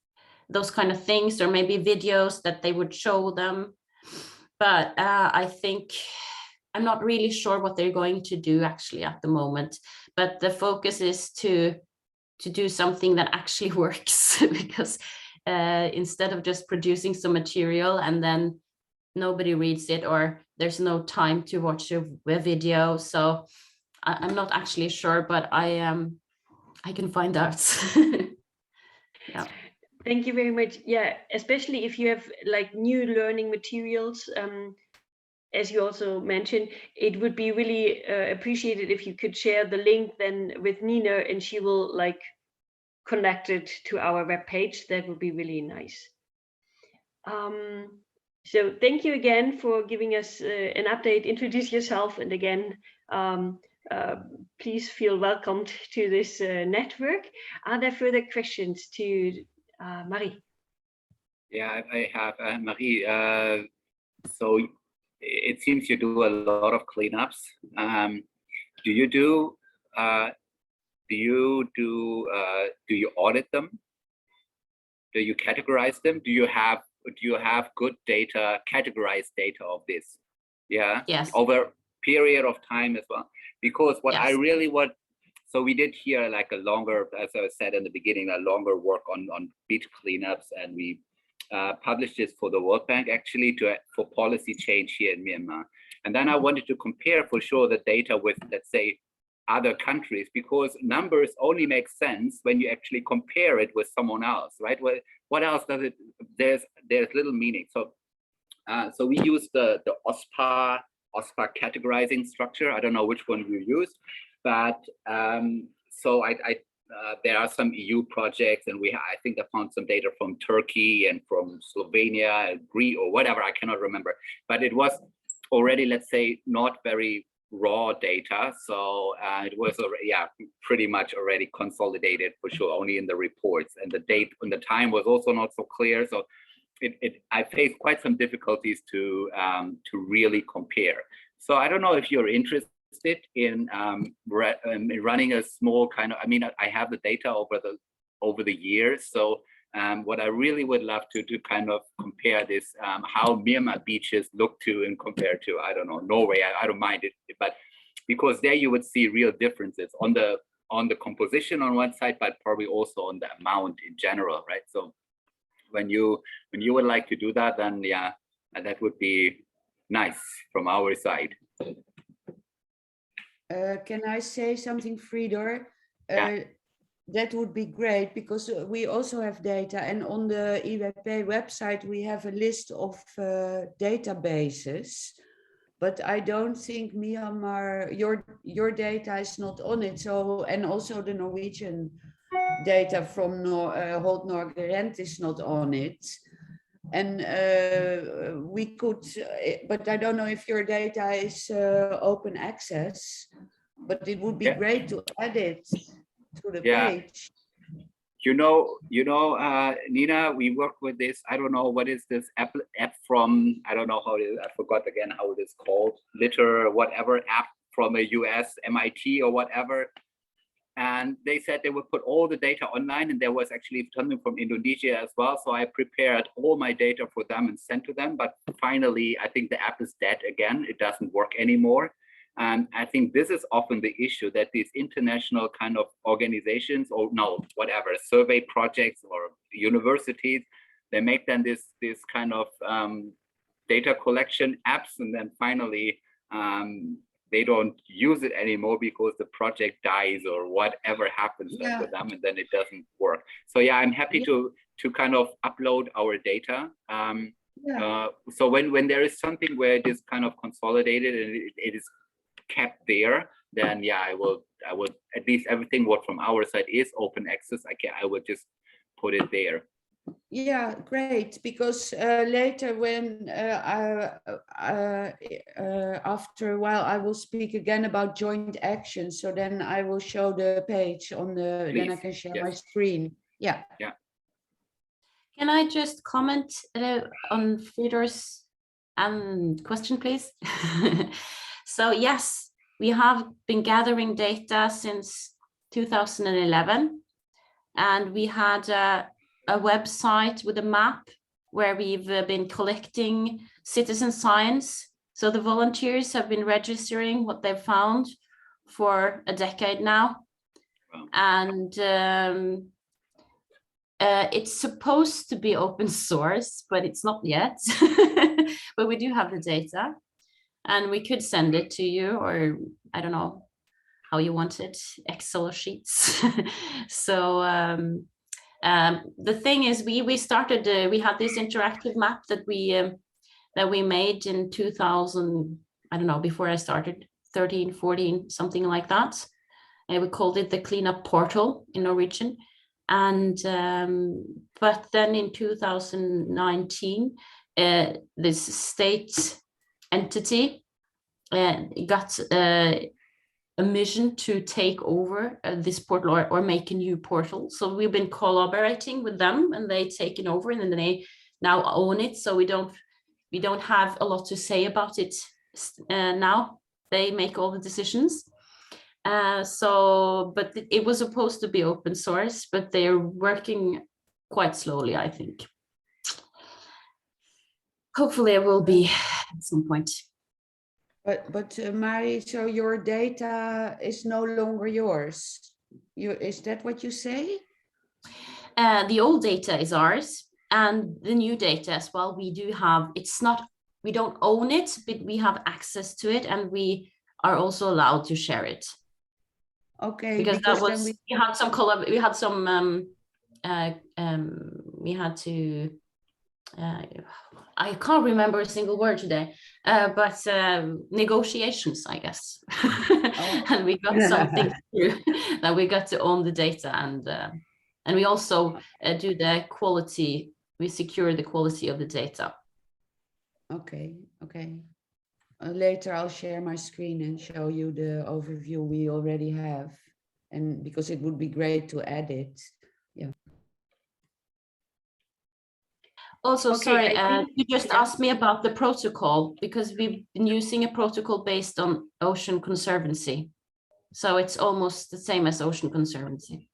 those kind of things, or maybe videos that they would show them. But I think I'm not really sure what they're going to do actually at the moment. But the focus is to do something that actually works, because instead of just producing some material and then nobody reads it, or there's no time to watch a video. So I'm not actually sure, but I can find out. Yeah. Thank you very much. Yeah, especially if you have like new learning materials, as you also mentioned, it would be really appreciated if you could share the link then with Nina, and she will like connect it to our webpage. That would be really nice. So thank you again for giving us an update. Introduce yourself, and again, please feel welcomed to this network. Are there further questions to Marie? Yeah, I have Marie. So it seems you do a lot of cleanups. Do you audit them? Do you categorize them? Do you have good data, categorized data of this? Yeah. Yes. Over a period of time as well. Because what yes. I really want, so we did here like a longer, as I said in the beginning, a longer work on beach cleanups, and we published this for the World Bank actually for policy change here in Myanmar. And then I wanted to compare for sure the data with, let's say, other countries, because numbers only make sense when you actually compare it with someone else, right? Well, what else does it? There's little meaning. So so we use the OSPA categorizing structure. I don't know which one you use, but so there are some EU projects, and I think I found some data from Turkey and from Slovenia, Greece, or whatever, I cannot remember. But it was already, let's say, not very raw data. So it was already, yeah, pretty much already consolidated for sure, only in the reports. And the date and the time was also not so clear. So I faced quite some difficulties to really compare. So I don't know if you're interested in running a small kind of, I mean, I have the data over the years. So what I really would love to do kind of compare this, how Myanmar beaches look to and compared to, I don't know, Norway. I don't mind it, but because there you would see real differences on the composition on one side, but probably also on the amount in general, right? So when you would like to do that, then yeah, that would be nice from our side. Can I say something, Fridor? Yeah. That would be great, because we also have data, and on the IWP website we have a list of databases, but I don't think Myanmar, your data is not on it. So, and also the Norwegian data from Holt Norge Rent is not on it. And we could, but I don't know if your data is open access, but it would be great to add it to the page. You know, Nina, we work with this. I don't know what is this app from. I don't know how it is. I forgot again how it is called. Litter, whatever app from a US, MIT or whatever. And they said they would put all the data online, and there was actually something from Indonesia as well. So I prepared all my data for them and sent to them. But finally, I think the app is dead again. It doesn't work anymore. And I think this is often the issue, that these international kind of organizations, or no, whatever, survey projects or universities, they make then this kind of data collection apps, and then finally they don't use it anymore because the project dies or whatever happens to them, and then it doesn't work. So yeah, I'm happy to kind of upload our data. So when there is something where it is kind of consolidated and it is kept there, then yeah, I will at least everything what from our side is open access, I would just put it there. Yeah, great, because later when after a while I will speak again about joint action, so then I will show the page on the, then I can share my screen. Yeah. Can I just comment on Fridor's question, please? So yes, we have been gathering data since 2011, and we had a website with a map where we've been collecting citizen science. So the volunteers have been registering what they've found for a decade now. Wow. And it's supposed to be open source, but it's not yet. But we do have the data, and we could send it to you, or I don't know how you want it, Excel sheets. So the thing is, we started, we had this interactive map that we made in 2000, I don't know, before I started, 13, 14, something like that. And we called it the Cleanup Portal in Norwegian. And but then in 2019, this state entity got a mission to take over this portal, or make a new portal. So we've been collaborating with them, and they've taken over, and then they now own it. So we don't have a lot to say about it now. They make all the decisions. But it was supposed to be open source, but they're working quite slowly, I think. Hopefully it will be at some point. But Mari, so your data is no longer yours. Is that what you say? The old data is ours, and the new data as well. We do have, it's not we don't own it, but we have access to it, and we are also allowed to share it. Okay, Because that was, then we had some we had some we had to I can't remember a single word today, but negotiations, I guess. And we got something through that we got to own the data, and we also do the quality, we secure the quality of the data. Okay. Later I'll share my screen and show you the overview we already have, and because it would be great to add it. Yeah. Also, Okay, sorry, you just asked me about the protocol, because we've been using a protocol based on Ocean Conservancy. So it's almost the same as Ocean Conservancy.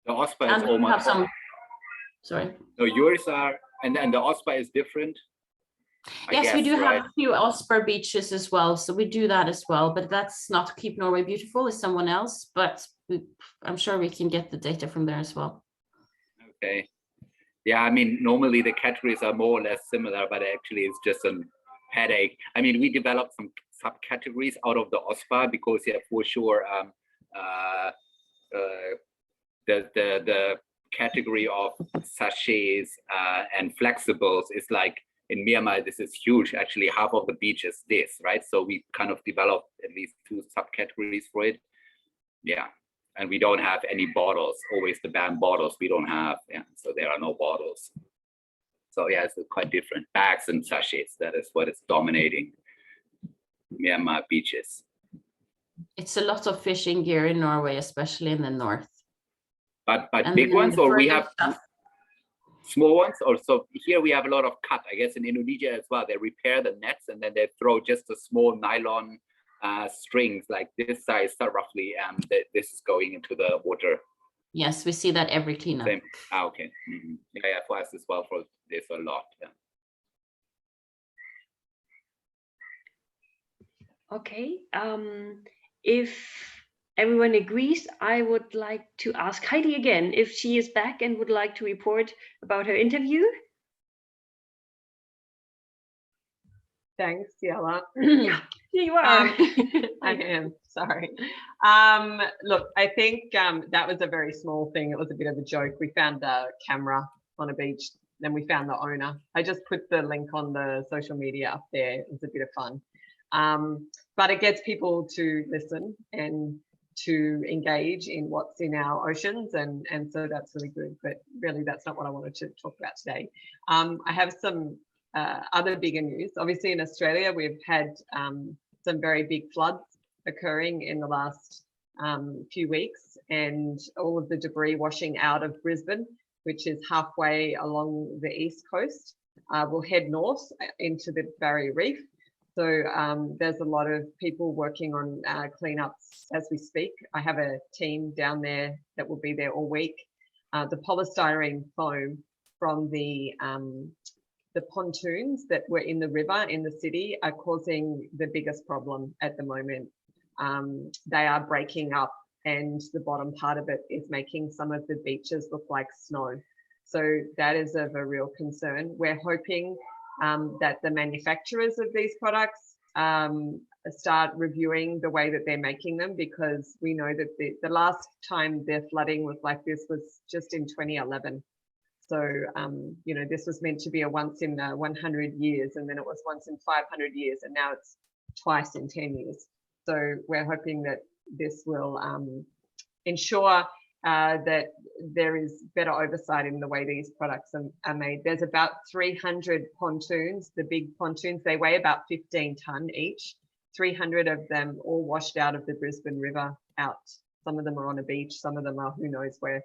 The OSPA And is we have almost, some, sorry. so yours are, and the OSPA is different? Yes, we do right? have a few OSPAR beaches as well, so we do that as well, but that's not Keep Norway Beautiful, it's someone else, but I'm sure we can get the data from there as well. Okay. Yeah, I mean, normally the categories are more or less similar, but actually it's just a headache. I mean, we developed some subcategories out of the OSPA because, yeah, for sure, the category of sachets and flexibles is like, in Myanmar, this is huge. Actually, half of the beach is this, right? So we kind of developed at least 2 subcategories for it. Yeah, and we don't have any bottles, always the ban bottles we don't have. Yeah, so there are no bottles. So yeah, it's quite different. Bags and sachets, that is what is dominating Myanmar beaches. It's a lot of fishing gear in Norway, especially in the north. But big ones, or we have small ones? Or so here we have a lot of cut, I guess in Indonesia as well. They repair the nets and then they throw just a small nylon strings like this size, so roughly, and this is going into the water. Yes, we see that every cleanup. Same. Okay. Mm-hmm. Yeah, for us as well, for this a lot. Yeah. Okay. If everyone agrees, I would like to ask Heidi again if she is back and would like to report about her interview. Thanks, Jella. Yeah, here you are. I am, sorry. Look, I think that was a very small thing. It was a bit of a joke. We found a camera on a beach, then we found the owner. I just put the link on the social media up there. It was a bit of fun. But it gets people to listen and to engage in what's in our oceans, and so that's really good. But really, that's not what I wanted to talk about today. I have some other bigger news. Obviously, in Australia, we've had some very big floods occurring in the last few weeks, and all of the debris washing out of Brisbane, which is halfway along the east coast, will head north into the Barrier Reef. So there's a lot of people working on cleanups as we speak. I have a team down there that will be there all week. The polystyrene foam from the pontoons that were in the river in the city are causing the biggest problem at the moment. They are breaking up, and the bottom part of it is making some of the beaches look like snow. So that is of a real concern. We're hoping that the manufacturers of these products start reviewing the way that they're making them, because we know that the last time the flooding was like this was just in 2011. So, you know, this was meant to be a once in 100 years, and then it was once in 500 years, and now it's twice in 10 years. So we're hoping that this will ensure that there is better oversight in the way these products are made. There's about 300 pontoons, the big pontoons, they weigh about 15 tonne each. 300 of them all washed out of the Brisbane River out. Some of them are on a beach, some of them are who knows where.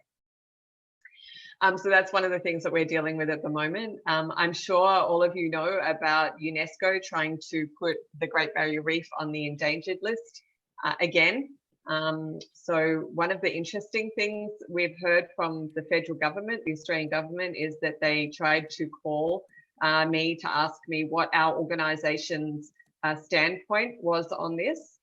So that's one of the things that we're dealing with at the moment. I'm sure all of you know about UNESCO trying to put the Great Barrier Reef on the endangered list again. So one of the interesting things we've heard from the federal government, the Australian government, is that they tried to call me to ask me what our organisation's standpoint was on this.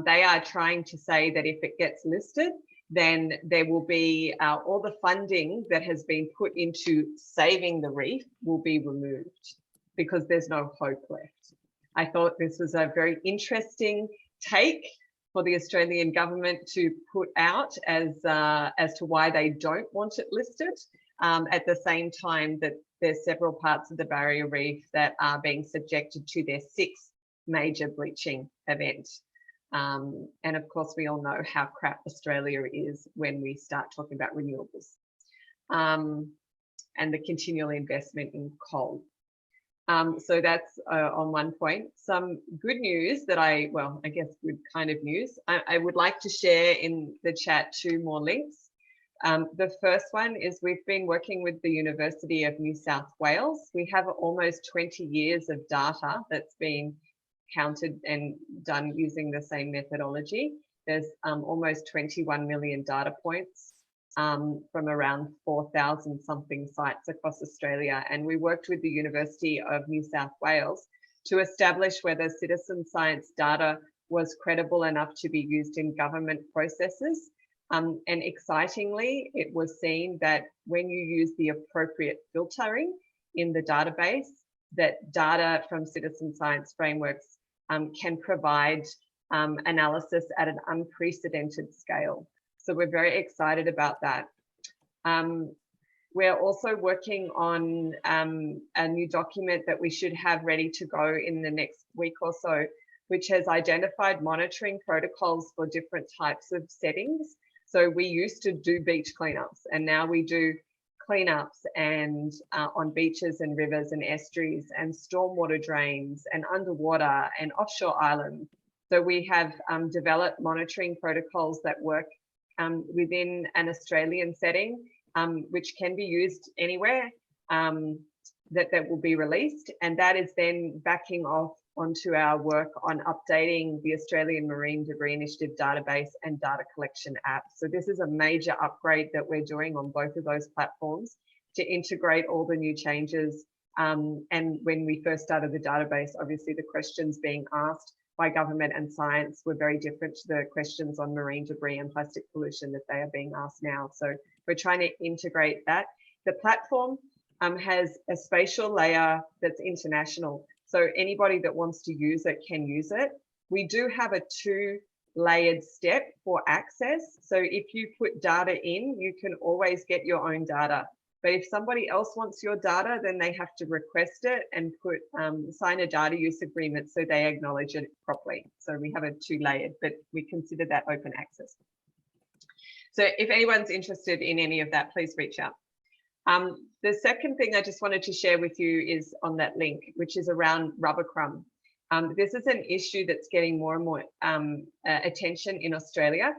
They are trying to say that if it gets listed, then there will be all the funding that has been put into saving the reef will be removed. because there's no hope left. I thought this was a very interesting take for the Australian government to put out as to why they don't want it listed. At the same time that there's several parts of the Barrier Reef that are being subjected to their 6th major bleaching event. And of course, we all know how crap Australia is when we start talking about renewables and the continual investment in coal. So that's on one point. Some good news that I guess good kind of news. I would like to share in the chat 2 more links. The first one is we've been working with the University of New South Wales. We have almost 20 years of data that's been counted and done using the same methodology. There's almost 21 million data points from around 4,000 something sites across Australia. And we worked with the University of New South Wales to establish whether citizen science data was credible enough to be used in government processes. And excitingly, it was seen that when you use the appropriate filtering in the database, that data from citizen science frameworks can provide analysis at an unprecedented scale. So we're very excited about that. We're also working on a new document that we should have ready to go in the next week or so, which has identified monitoring protocols for different types of settings. So we used to do beach cleanups, and now we do cleanups and on beaches and rivers and estuaries and stormwater drains and underwater and offshore islands. So we have developed monitoring protocols that work within an Australian setting, which can be used anywhere, that will be released. And that is then backing off onto our work on updating the Australian Marine Debris Initiative database and data collection app. So this is a major upgrade that we're doing on both of those platforms to integrate all the new changes. And when we first started the database, obviously the questions being asked by government and science were very different to the questions on marine debris and plastic pollution that they are being asked now. So we're trying to integrate that. The platform has a spatial layer that's international. So anybody that wants to use it can use it. We do have a 2-layered step for access. So if you put data in, you can always get your own data. But if somebody else wants your data, then they have to request it and sign a data use agreement so they acknowledge it properly. So we have a 2-layered, but we consider that open access. So if anyone's interested in any of that, please reach out. The second thing I just wanted to share with you is on that link, which is around rubber crumb. This is an issue that's getting more and more attention in Australia.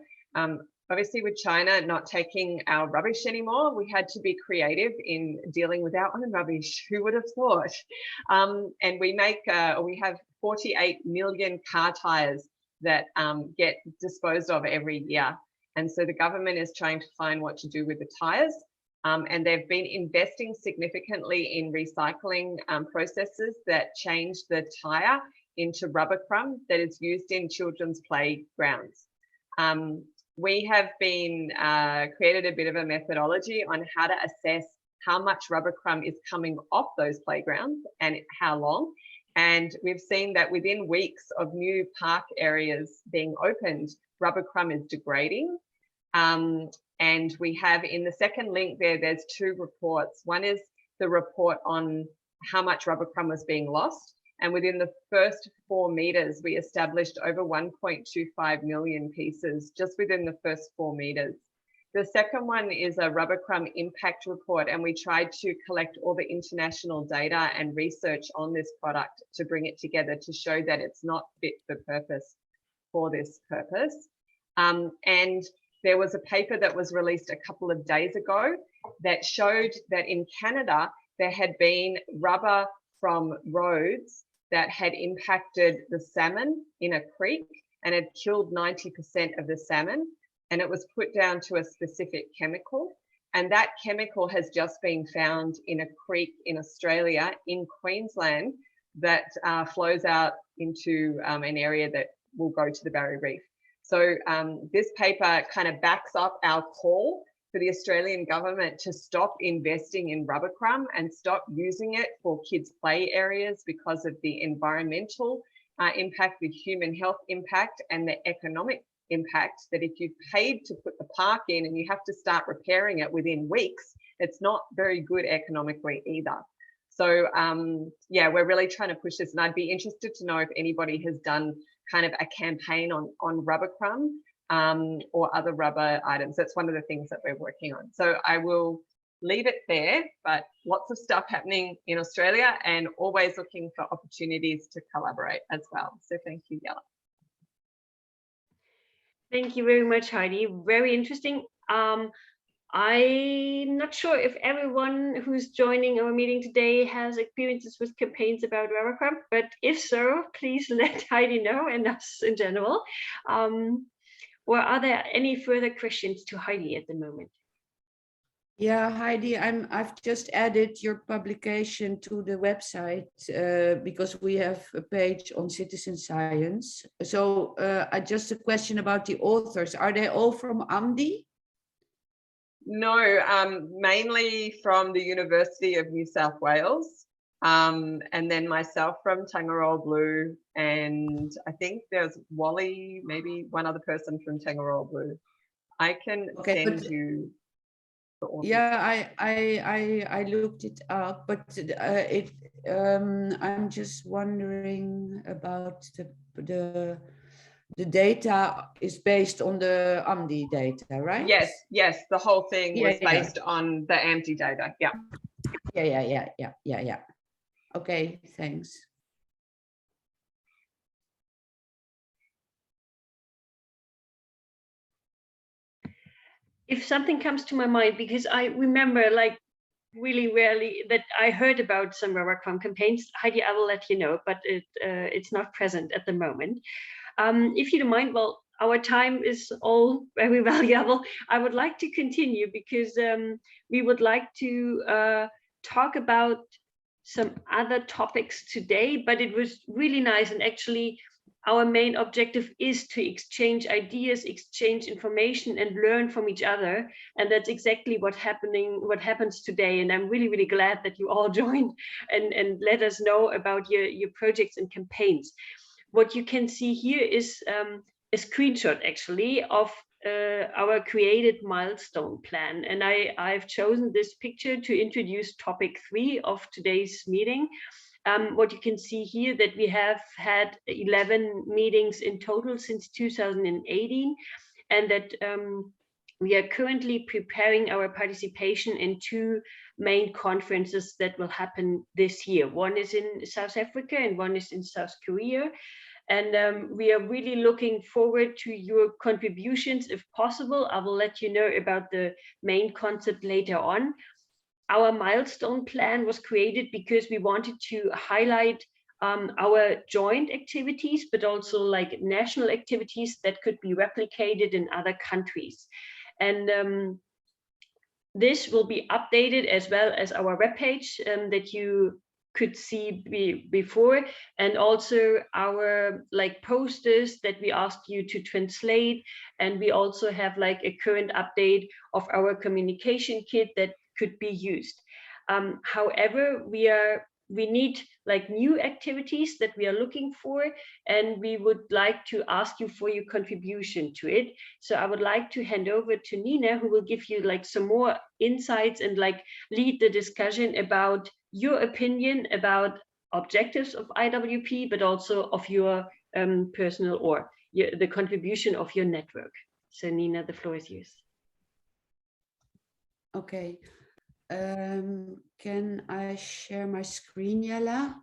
Obviously, with China not taking our rubbish anymore, we had to be creative in dealing with our own rubbish. Who would have thought? And we have 48 million car tires that get disposed of every year. And so the government is trying to find what to do with the tires. And they've been investing significantly in recycling processes that change the tire into rubber crumb that is used in children's playgrounds. We have been created a bit of a methodology on how to assess how much rubber crumb is coming off those playgrounds and how long. And we've seen that within weeks of new park areas being opened, rubber crumb is degrading. And we have in the second link there's 2 reports. One is the report on how much rubber crumb was being lost. And within the first 4 meters, we established over 1.25 million pieces just within the first 4 meters. The second one is a rubber crumb impact report, and we tried to collect all the international data and research on this product to bring it together to show that it's not fit for purpose for this purpose. And there was a paper that was released a couple of days ago that showed that in Canada, there had been rubber from roads that had impacted the salmon in a creek and had killed 90% of the salmon. And it was put down to a specific chemical. And that chemical has just been found in a creek in Australia, in Queensland, that flows out into an area that will go to the Barrier Reef. So this paper kind of backs up our call for the Australian government to stop investing in rubber crumb and stop using it for kids' play areas because of the environmental impact, the human health impact, and the economic impact. That if you've paid to put the park in and you have to start repairing it within weeks, it's not very good economically either. So yeah, we're really trying to push this, and I'd be interested to know if anybody has done kind of a campaign on rubber crumb or other rubber items. That's one of the things that we're working on. So I will leave it there, but lots of stuff happening in Australia and always looking for opportunities to collaborate as well. So thank you, Jelle. Thank you very much, Heidi. Very interesting. I'm not sure if everyone who's joining our meeting today has experiences with campaigns about rubber crumb, but if so, please let Heidi know and us in general. Or are there any further questions to Heidi at the moment? Yeah, Heidi, I've just added your publication to the website because we have a page on citizen science. So just a question about the authors. Are they all from AMDI? No, mainly from the University of New South Wales, and then myself from Tangaroa Blue, and I think there's Wally, maybe one other person from Tangaroa Blue. I can send you. Yeah, I looked it up, but I'm just wondering about the data is based on the AMDI data, right? Yes, the whole thing was based on the AMDI data. Yeah. Okay, thanks. If something comes to my mind, because I remember like really rarely that I heard about some rubber crumb campaigns, Heidi, I will let you know, but it's not present at the moment. If you don't mind, well, our time is all very valuable. I would like to continue because we would like to talk about some other topics today, but it was really nice. And actually, our main objective is to exchange ideas, exchange information, and learn from each other. And that's exactly what happens today. And I'm really, really glad that you all joined and let us know about your projects and campaigns. What you can see here is a screenshot actually of our created milestone plan. And I've chosen this picture to introduce topic 3 of today's meeting. What you can see here that we have had 11 meetings in total since 2018, and that we are currently preparing our participation in 2 main conferences that will happen this year. One is in South Africa and one is in South Korea. And we are really looking forward to your contributions if possible. I will let you know about the main concept later on. Our milestone plan was created because we wanted to highlight our joint activities, but also like national activities that could be replicated in other countries. And this will be updated as well as our webpage that you could see before, and also our like posters that we asked you to translate. And we also have like a current update of our communication kit that could be used. However, we need like new activities that we are looking for, and we would like to ask you for your contribution to it. So I would like to hand over to Nina, who will give you like some more insights and like lead the discussion about your opinion about objectives of IWP, but also of your personal or the contribution of your network. So Nina, the floor is yours. Okay. Can I share my screen, Jelle?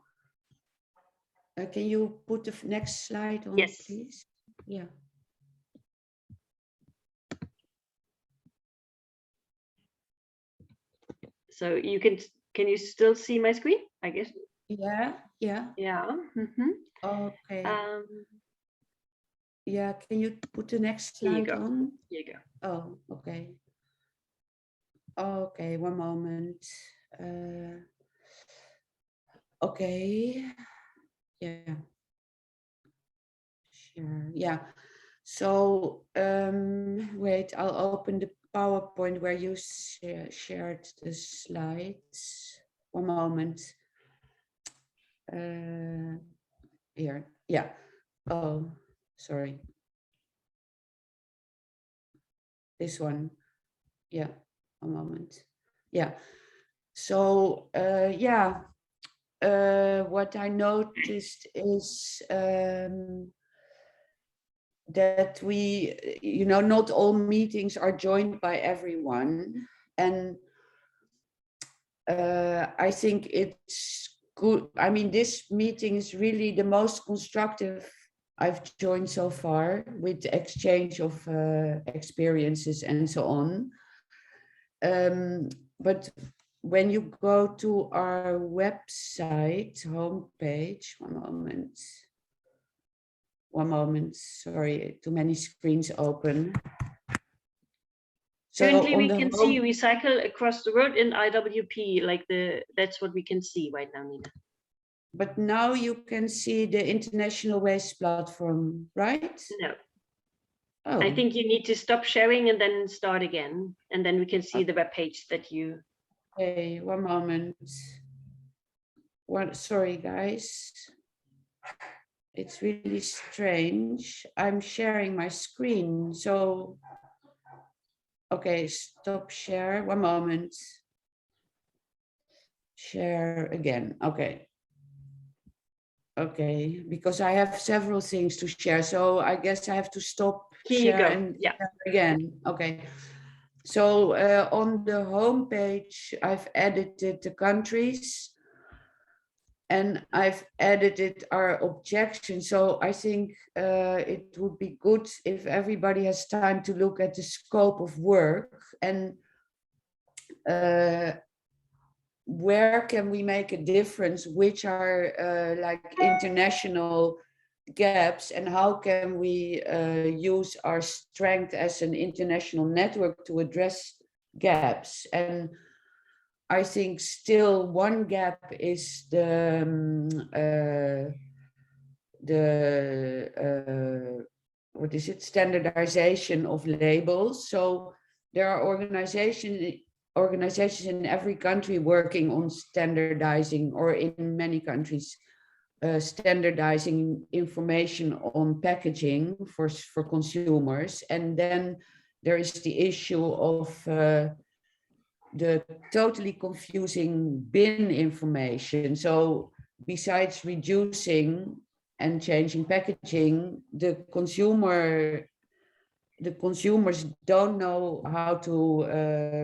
Can you put the next slide on, yes, please? Yeah. So you can you still see my screen? I guess. Yeah. Mm-hmm. Okay. Yeah. Can you put the next slide on? Here you go. Oh, okay. Okay, one moment. Okay. Yeah. Sure. Yeah. So wait, I'll open PowerPoint where you shared the slides. One moment. Here, yeah. Oh, sorry. This one. Yeah, a moment. Yeah. So, yeah. What I noticed is that we, not all meetings are joined by everyone. And I think it's good. I mean, this meeting is really the most constructive I've joined so far, with exchange of experiences and so on. But when you go to our website homepage, one moment, sorry, too many screens open. So Currently, we on the can see Recycle across the world in IWP, like that's what we can see right now, Nina. But now you can see the International Waste Platform, right? No. Oh. I think you need to stop sharing and then start again, and then we can see the web page that you. Okay, one moment. Sorry, guys. It's really strange. I'm sharing my screen, so. Okay, stop share. One moment. Share again. Okay. Okay, because I have several things to share, so I guess I have to stop share and share again. Okay. So on the home page, I've edited the countries and I've edited our objections. So I think it would be good if everybody has time to look at the scope of work and where can we make a difference, which are like international gaps, and how can we use our strength as an international network to address gaps. And I think still one gap is what is it, standardization of labels. So there are organizations in every country working on standardizing, or in many countries standardizing information on packaging for consumers. And then there is the issue of the totally confusing bin information. So besides reducing and changing packaging, the consumers don't know how to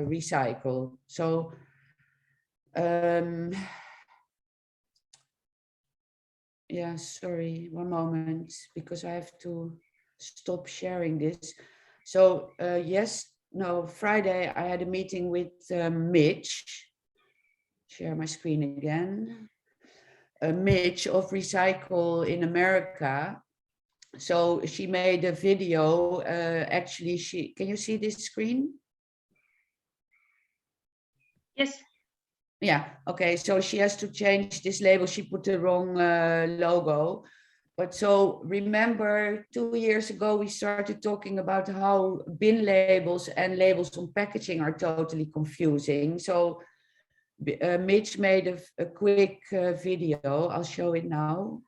recycle. So yeah, sorry, one moment, because I have to stop sharing this. So Friday I had a meeting with Mitch. Share my screen again. Mitch of Recycle in America. So she made a video. Actually, can you see this screen? Yes. Yeah, okay, so she has to change this label. She put the wrong logo. But so remember 2 years ago, we started talking about how bin labels and labels on packaging are totally confusing. So Mitch made a quick video. I'll show it now.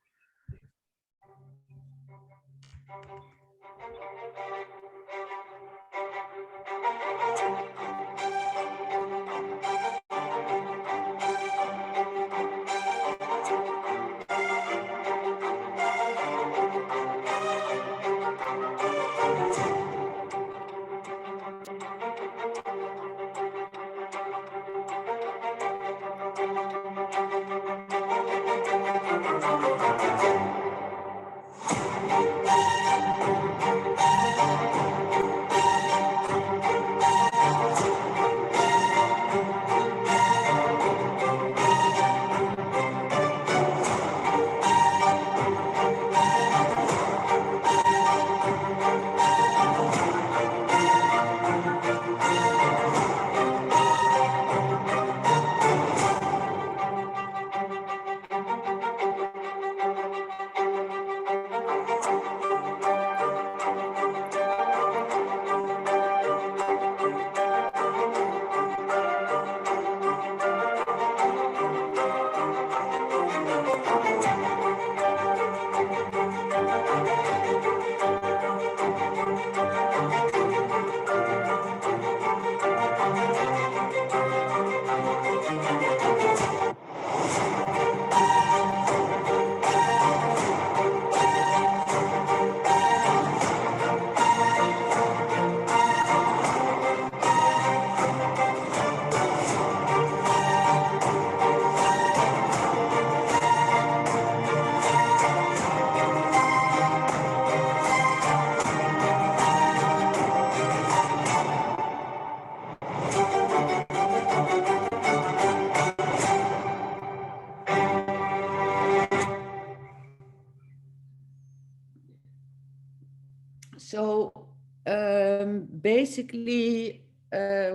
Basically,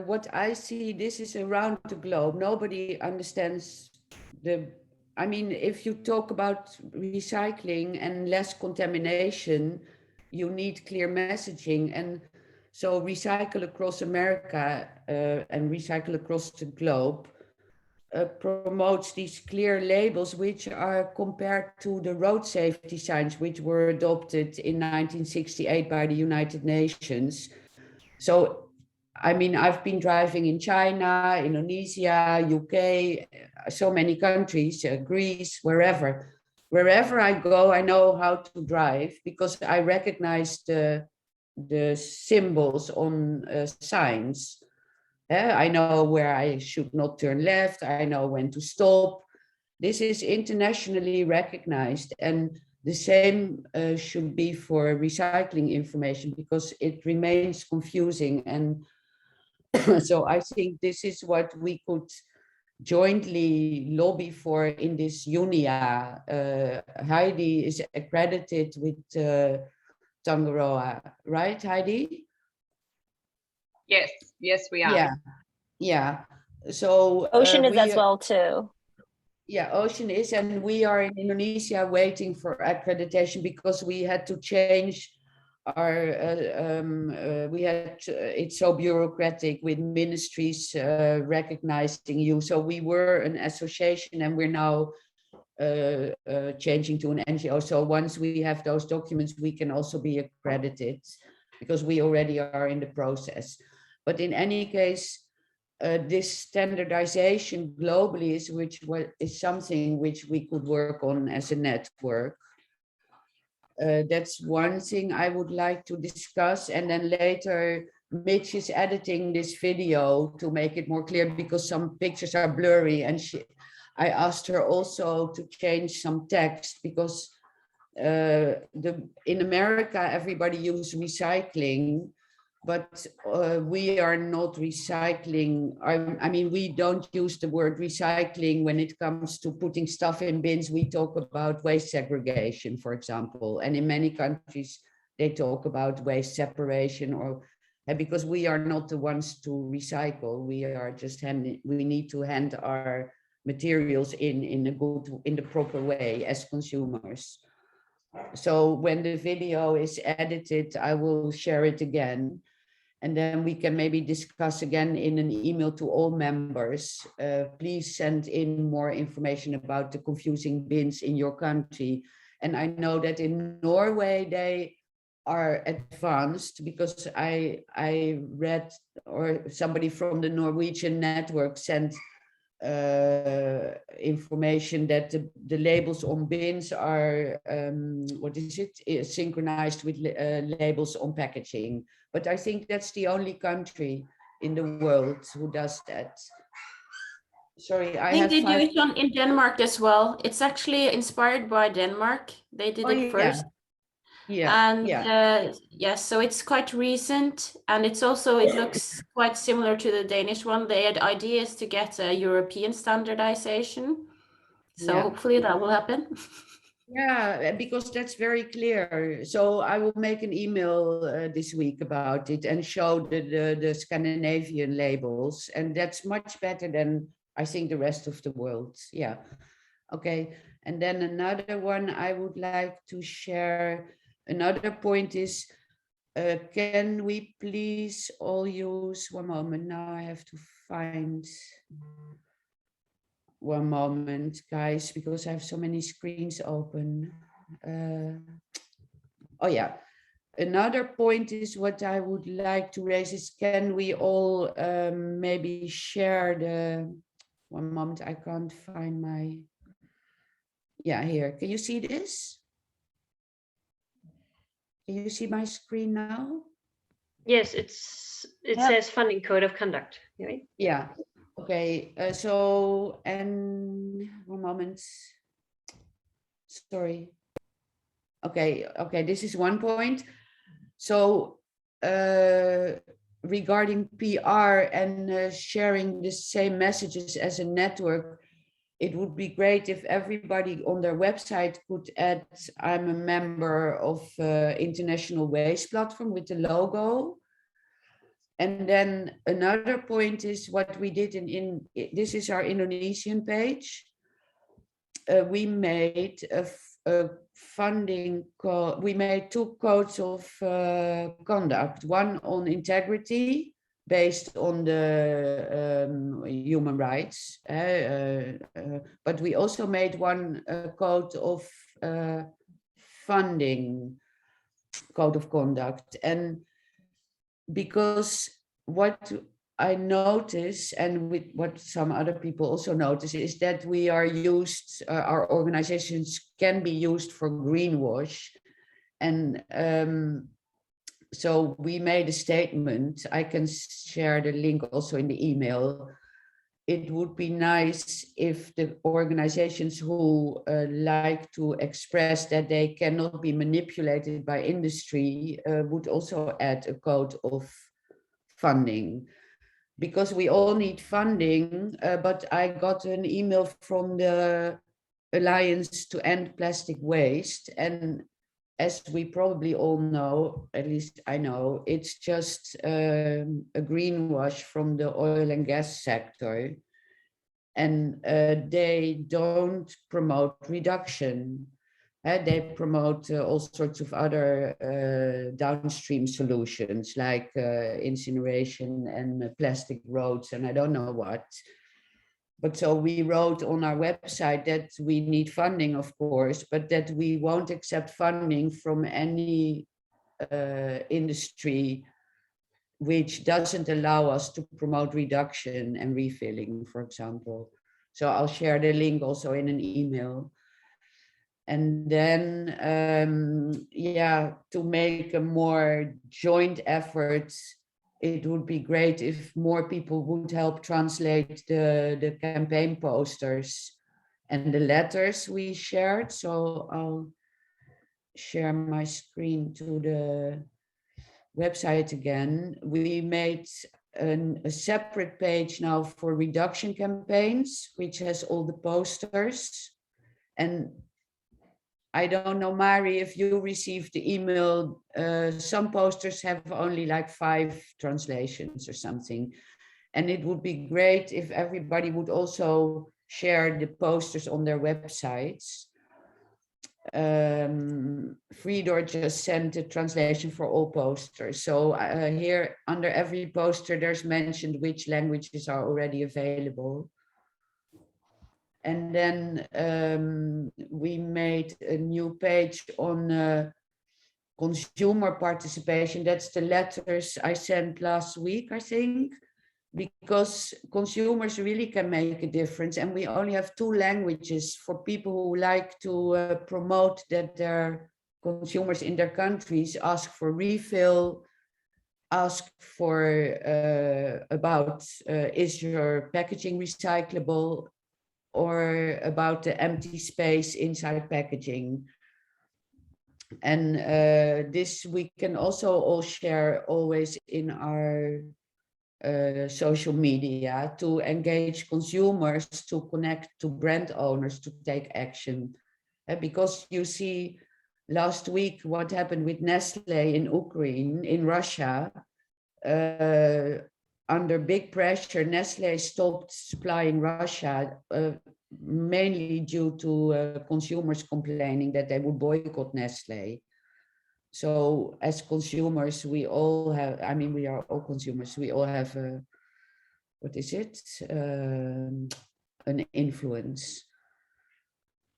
what I see, this is around the globe. Nobody understands I mean, if you talk about recycling and less contamination, you need clear messaging. And so Recycle Across America and Recycle Across the Globe promotes these clear labels, which are compared to the road safety signs, which were adopted in 1968 by the United Nations. So, I mean, I've been driving in China, Indonesia, UK, so many countries, Greece, wherever. Wherever I go, I know how to drive because I recognize the symbols on signs. I know where I should not turn left. I know when to stop. This is internationally recognized, and the same should be for recycling information because it remains confusing. And so I think this is what we could jointly lobby for in this UNIA. Heidi is accredited with Tangaroa, right, Heidi? Yes, we are. Yeah. So Ocean is as well too. Yeah, Ocean is, and we are in Indonesia waiting for accreditation because we had to change our. It's so bureaucratic with ministries recognizing you. So we were an association, and we're now changing to an NGO. So once we have those documents, we can also be accredited because we already are in the process. But in any case, this standardization globally is something which we could work on as a network. That's one thing I would like to discuss. And then later, Mitch is editing this video to make it more clear because some pictures are blurry. And I asked her also to change some text because in America, everybody uses recycling, but we are not recycling. I mean, we don't use the word recycling when it comes to putting stuff in bins. We talk about waste segregation, for example. And in many countries, they talk about waste separation, or because we are not the ones to recycle. We are just we need to hand our materials in the proper way as consumers. So when the video is edited, I will share it again. And then we can maybe discuss again in an email to all members. Please send in more information about the confusing bins in your country. And I know that in Norway, they are advanced because I read, or somebody from the Norwegian network sent information that the labels on bins are synchronized with labels on packaging. But I think that's the only country in the world who does that. Sorry, I think they do it in Denmark as well. It's actually inspired by Denmark. They did it first. Yeah. And yes, so it's quite recent, and it looks quite similar to the Danish one. The idea is to get a European standardization. So hopefully that will happen. Yeah, because that's very clear. So I will make an email this week about it and show the Scandinavian labels, and that's much better than I think the rest of the world. Yeah. Okay. And then another one I would like to share. Another point is, can we please all use, one moment, now I have to find, one moment, guys, because I have so many screens open. Oh yeah, another point is what I would like to raise is, can we all maybe share one moment, I can't find my, yeah, here, can you see this? Can you see my screen now? Yes, it says funding code of conduct, right? Yeah. Okay. So, and one moment. Sorry. Okay. This is one point. So, regarding PR and sharing the same messages as a network, it would be great if everybody on their website could add, I'm a member of International Waste Platform with the logo. And then another point is what we did this is our Indonesian page. We made a funding code. We made 2 codes of conduct, one on integrity based on the human rights, but we also made one code of funding code of conduct. And because what I notice, and with what some other people also notice, is that we are used, our organizations can be used for greenwash. And so we made a statement. I can share the link also in the email. It would be nice if the organizations who like to express that they cannot be manipulated by industry would also add a code of funding, because we all need funding. But I got an email from the Alliance to End Plastic Waste, and as we probably all know, at least I know, it's just a greenwash from the oil and gas sector. And they don't promote reduction. They promote all sorts of other downstream solutions like incineration and plastic roads and I don't know what. But so we wrote on our website that we need funding, of course, but that we won't accept funding from any industry which doesn't allow us to promote reduction and refilling, for example. So I'll share the link also in an email. And then, yeah, to make a more joint effort, it would be great if more people would help translate the campaign posters and the letters we shared. So I'll share my screen to the website again. We made a separate page now for reduction campaigns, which has all the posters. And I don't know, Mari, if you received the email, some posters have only like 5 translations or something. And it would be great if everybody would also share the posters on their websites. Freedor just sent a translation for all posters. So here under every poster, there's mentioned which languages are already available. And then we made a new page on consumer participation. That's the letters I sent last week, I think, because consumers really can make a difference. And we only have 2 languages for people who like to promote that their consumers in their countries ask for refill, ask for about is your packaging recyclable, or about the empty space inside packaging. And this we can also all share always in our social media to engage consumers, to connect to brand owners to take action. Because you see last week what happened with Nestle in Ukraine, in Russia, under big pressure, Nestle stopped supplying Russia, mainly due to consumers complaining that they would boycott Nestle. So as consumers, we all have, I mean, we are all consumers, we all have, what is it? An influence.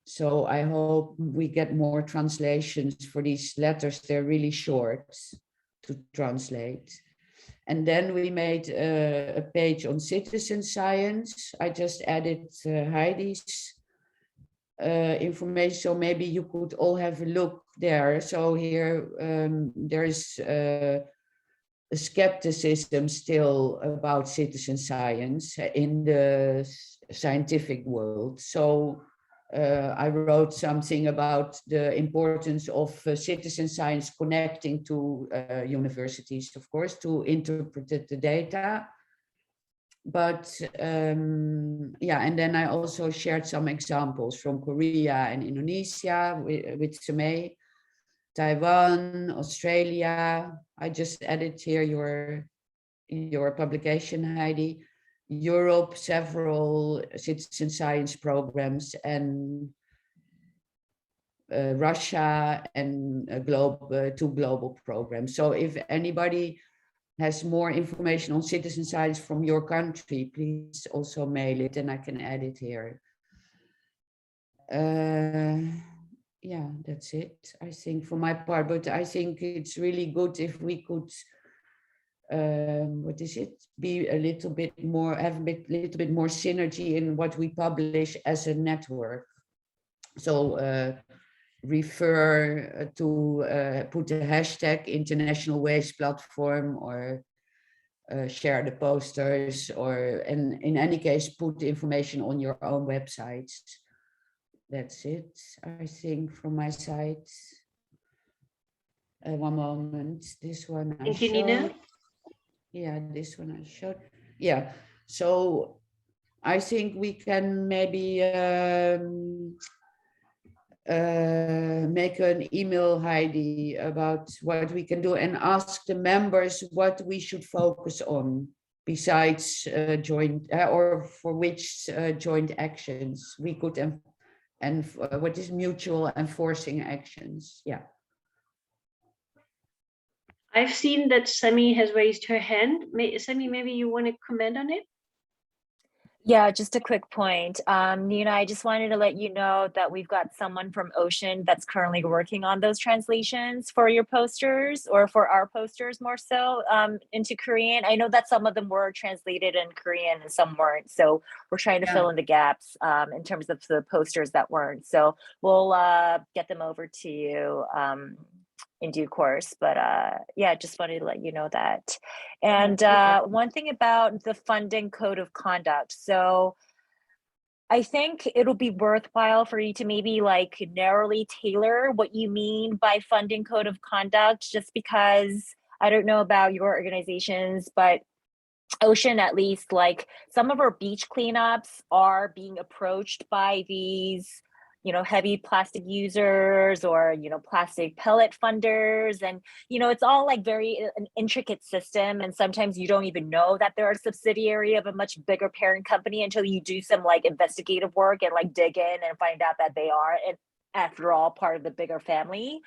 So I hope we get more translations for these letters. They're really short to translate. And then we made a page on citizen science. I just added Heidi's information, so maybe you could all have a look there. So here there's a skepticism still about citizen science in the scientific world. So I wrote something about the importance of citizen science connecting to universities, of course, to interpret the data. But yeah, and then I also shared some examples from Korea and Indonesia with Semay, Taiwan, Australia. I just added here your your publication, Heidi. Europe, several citizen science programs, and Russia, and two global programs. So if anybody has more information on citizen science from your country, please also mail it and I can add it here. Yeah, that's it, I think, for my part. But I think it's really good if we could, what is it? Be a little bit more, have a little bit more synergy in what we publish as a network. So refer to put a hashtag International Waste Platform, or share the posters, or in any case, put the information on your own websites. That's it, I think, from my side. One moment, this one I Thank you, Nina. Yeah, this one I showed. Yeah, so I think we can maybe make an email, Heidi, about what we can do, and ask the members what we should focus on besides joint, or for which joint actions we could, and what is mutual enforcing actions. Yeah. I've seen that Sami has raised her hand. Sami, maybe you want to comment on it? Yeah, just a quick point. Nina, I just wanted to let you know that we've got someone from Ocean that's currently working on those translations for your posters, or for our posters more so, into Korean. I know that some of them were translated in Korean and some weren't. So we're trying to fill in the gaps in terms of the posters that weren't. So we'll get them over to you in due course, but yeah, just wanted to let you know that. And one thing about the funding code of conduct, so I think it'll be worthwhile for you to maybe like narrowly tailor what you mean by funding code of conduct, just because I don't know about your organizations, but Ocean, at least, like some of our beach cleanups are being approached by these, you know, heavy plastic users, or, you know, plastic pellet funders. And, you know, it's all like very an intricate system. And sometimes you don't even know that they're a subsidiary of a much bigger parent company until you do some like investigative work and like dig in and find out that they are, and after all, part of the bigger family.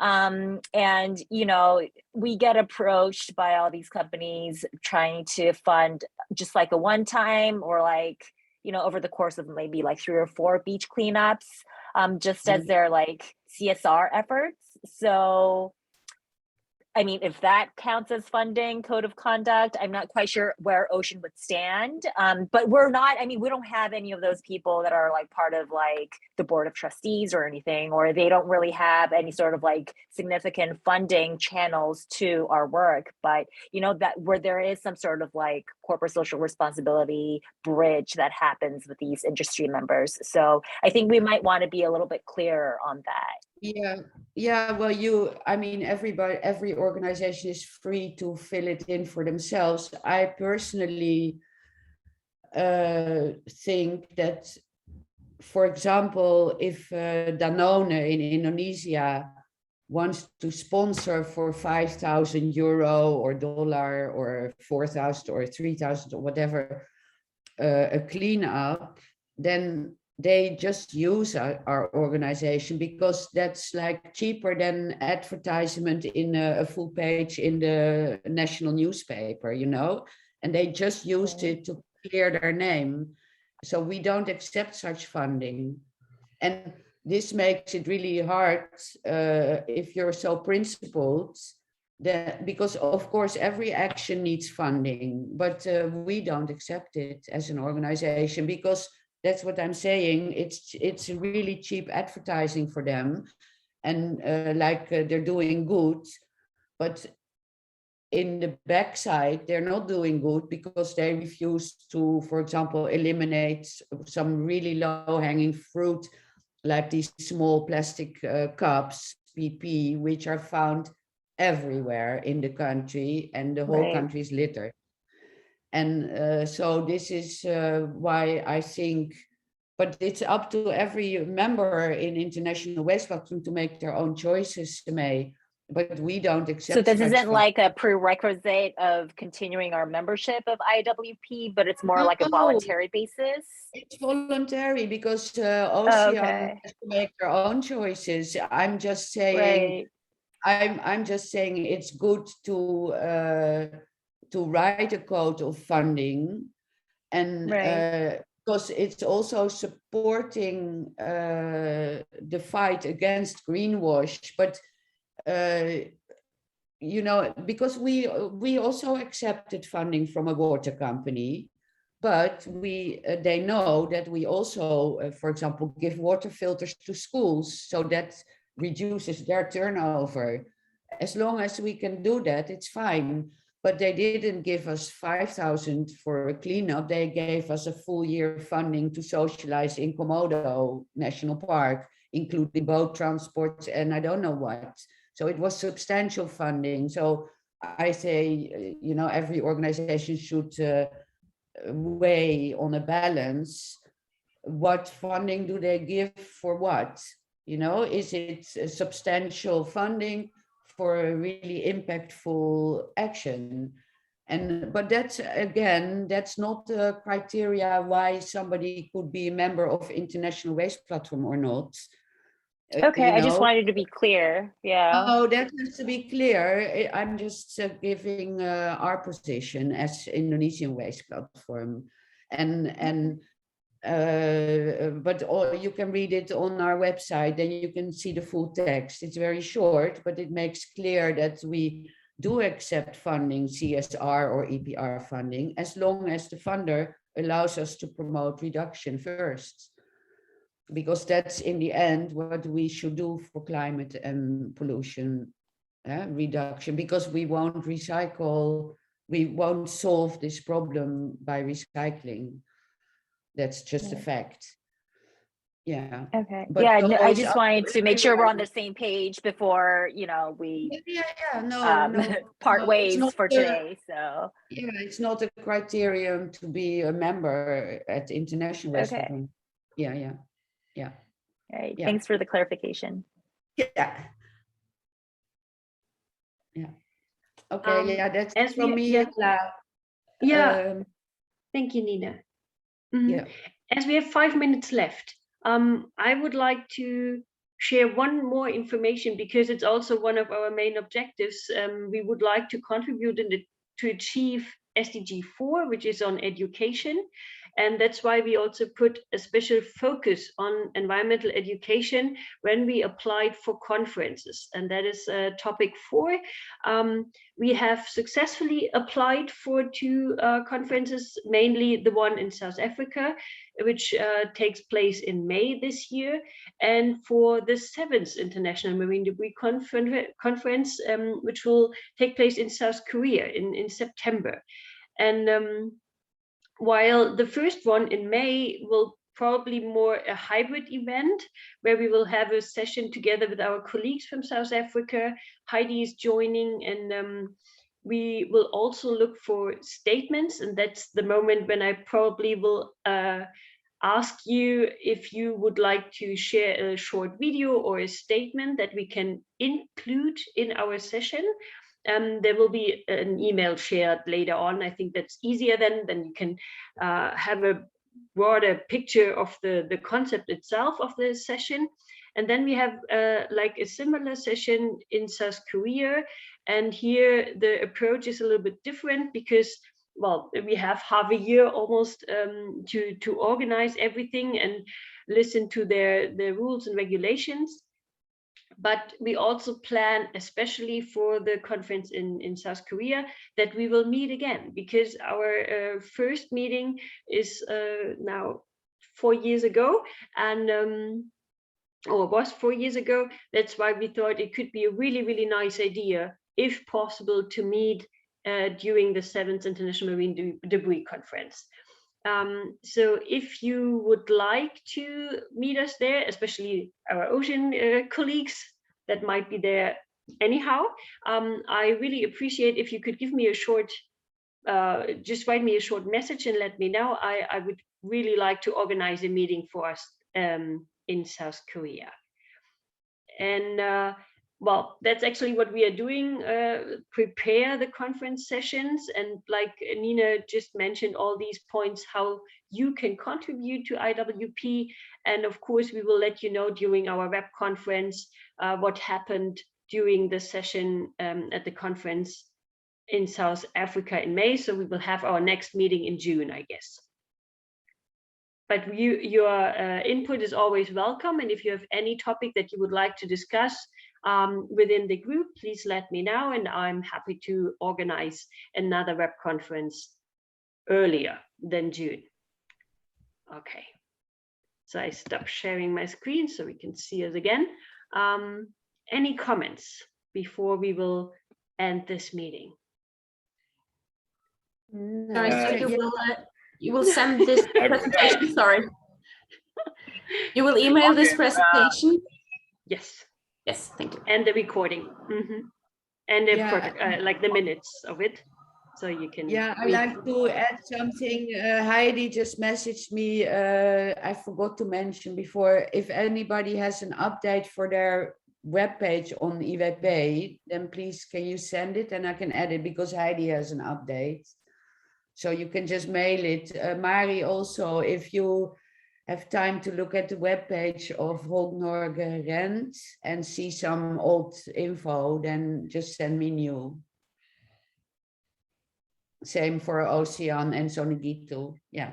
And, you know, we get approached by all these companies trying to fund just like a one time, or like, you know, over the course of maybe like 3 or 4 beach cleanups, just as their like CSR efforts. So, I mean, if that counts as funding code of conduct, I'm not quite sure where Ocean would stand. But we're not, I mean, we don't have any of those people that are like part of like the board of trustees or anything, or they don't really have any sort of like significant funding channels to our work. But, you know, that where there is some sort of like corporate social responsibility bridge that happens with these industry members. So I think we might want to be a little bit clearer on that. Yeah, well, I mean, every organization is free to fill it in for themselves. I personally think that, for example, if Danone in Indonesia wants to sponsor for €5,000 or dollar or 4,000 or 3,000 or whatever a cleanup, then they just use our organization, because that's like cheaper than advertisement in a full page in the national newspaper, you know, and they just used it to clear their name. So we don't accept such funding. And this makes it really hard if you're so principled, that, because of course every action needs funding, but we don't accept it as an organization, because that's what I'm saying. It's really cheap advertising for them, and they're doing good, but in the backside they're not doing good, because they refuse to, for example, eliminate some really low-hanging fruit, like these small plastic cups, PP, which are found everywhere in the country, and the whole country is littered. And so this is why I think, but it's up to every member in International Waste Platform to make their own choices, May. but we don't accept. So this such isn't fund. like a prerequisite of continuing our membership of IWP, but it's more like a No. voluntary basis. It's voluntary because Oh, Ocean okay. has to make their own choices. I'm just saying, Right. I'm just saying it's good to write a code of funding, and Right. because it's also supporting the fight against greenwash, but you know, because we also accepted funding from a water company, but they know that we also, for example, give water filters to schools, so that reduces their turnover. As long as we can do that, it's fine. But they didn't give us 5,000 for a cleanup. They gave us a full year funding to socialize in Komodo National Park, including boat transport and I don't know what. So it was substantial funding. So I say, you know, every organization should weigh on a balance. What funding do they give for what? You know, is it substantial funding for a really impactful action? But that's, again, that's not the criteria why somebody could be a member of International Waste Platform or not. Okay, You I just know? wanted to be clear. Yeah. Oh, that has to be clear. I'm just giving our position as Indonesian Waste Platform, but you can read it on our website. Then you can see the full text. It's very short, but it makes clear that we do accept funding, CSR or EPR funding, as long as the funder allows us to promote reduction first. Because that's in the end what we should do for climate and pollution reduction, because we won't recycle, we won't solve this problem by recycling. That's just a fact. Yeah. Okay. But Yeah, no, I those just are wanted to make sure we're on the everyone. same page before, you know, we No, part it's ways not for today. So yeah, it's not a criterion to be a member at International Waste okay. Platform. Yeah. All right. Yeah. Thanks for the clarification. Yeah. Okay, that's as from we- me, yeah. Clara. Yeah. Thank you, Nina. Yeah. As we have 5 minutes left, I would like to share one more information, because it's also one of our main objectives. We would like to contribute to achieve SDG 4, which is on education. And that's why we also put a special focus on environmental education when we applied for conferences. And that is topic 4. We have successfully applied for 2 conferences, mainly the one in South Africa, which takes place in May this year, and for the 7th International Marine Debris Conference, which will take place in South Korea in September. And while the first one in May will probably more a hybrid event, where we will have a session together with our colleagues from South Africa. Heidi is joining, and we will also look for statements, and that's the moment when I probably will ask you if you would like to share a short video or a statement that we can include in our session. There will be an email shared later on. I think that's easier then you can have a broader picture of the concept itself of the session. And then we have like a similar session in South Korea. And here the approach is a little bit different, because, well, we have half a year almost to organize everything and listen to their rules and regulations. But we also plan, especially for the conference in South Korea, that we will meet again, because our first meeting is now 4 years ago, and or was 4 years ago. That's why we thought it could be a really, really nice idea, if possible, to meet during the 7th International Marine Debris Conference. So if you would like to meet us there, especially our ocean colleagues that might be there anyhow, I really appreciate if you could give me a short, just write me a short message and let me know. I would really like to organize a meeting for us in South Korea. And well, that's actually what we are doing, prepare the conference sessions. And like Nina just mentioned, all these points, how you can contribute to IWP. And of course, we will let you know during our web conference what happened during the session at the conference in South Africa in May. So we will have our next meeting in June, I guess. But your input is always welcome. And if you have any topic that you would like to discuss within the group, please let me know, and I'm happy to organize another web conference earlier than June. Okay, so I stop sharing my screen so we can see us again. Any comments before we will end this meeting? Sorry, so you will send this presentation, sorry. You will email this presentation? Yes. Yes, thank you. And the recording. And the like the minutes of it. So you can. Yeah, I'd like to add something. Heidi just messaged me. I forgot to mention before, if anybody has an update for their webpage on IWP, then please can you send it and I can add it, because Heidi has an update. So you can just mail it. Mari, also, if you have time to look at the webpage of Holk Norge Rent and see some old info, then just send me new. Same for Ocean and Sonigito. Yeah.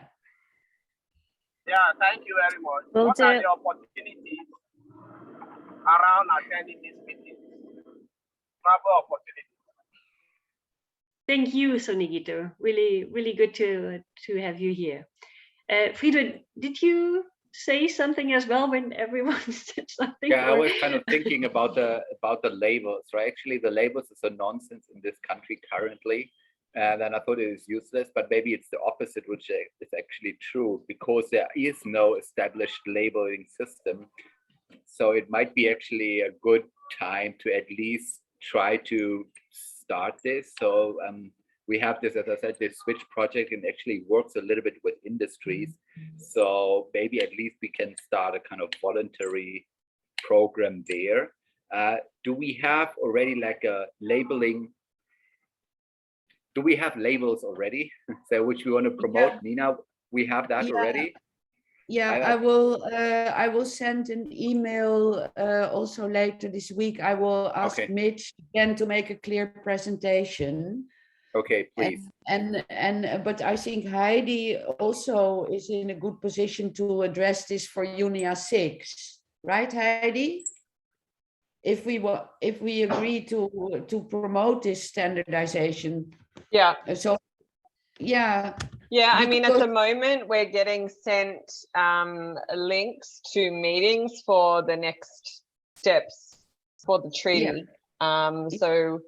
Yeah, thank you very much. Will What do. are the opportunities around attending this meeting? Travel opportunities. Thank you, Sonigito. Really, really good to have you here. Friedrich, did you say something as well when everyone said something? Yeah, I was kind of thinking about the labels, right? Actually, the labels is a nonsense in this country currently. And then I thought it is useless, but maybe it's the opposite, which is actually true, because there is no established labeling system. So it might be actually a good time to at least try to start this. So we have this, as I said, this switch project, and actually works a little bit with industries. So maybe at least we can start a kind of voluntary program there. Do we have already like a labeling? Do we have labels already? So which we want to promote? Yeah. Nina, we have that already? Yeah, I will send an email also later this week. I will ask Mitch again to make a clear presentation. Okay, please. But I think Heidi also is in a good position to address this for UNIA 6, right, Heidi? If we agree to promote this standardization. Yeah. So yeah. Yeah, I mean, at the moment, we're getting sent links to meetings for the next steps for the treaty. Yeah. So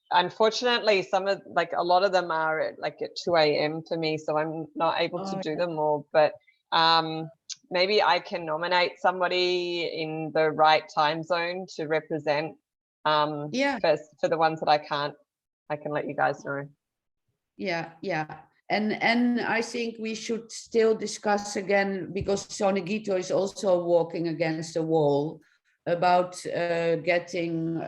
unfortunately, a lot of them are at 2 a.m. for me, so I'm not able to do them all. But maybe I can nominate somebody in the right time zone to represent. For the ones that I can't, I can let you guys know. Yeah. And I think we should still discuss again, because Sonigito is also walking against the wall, about getting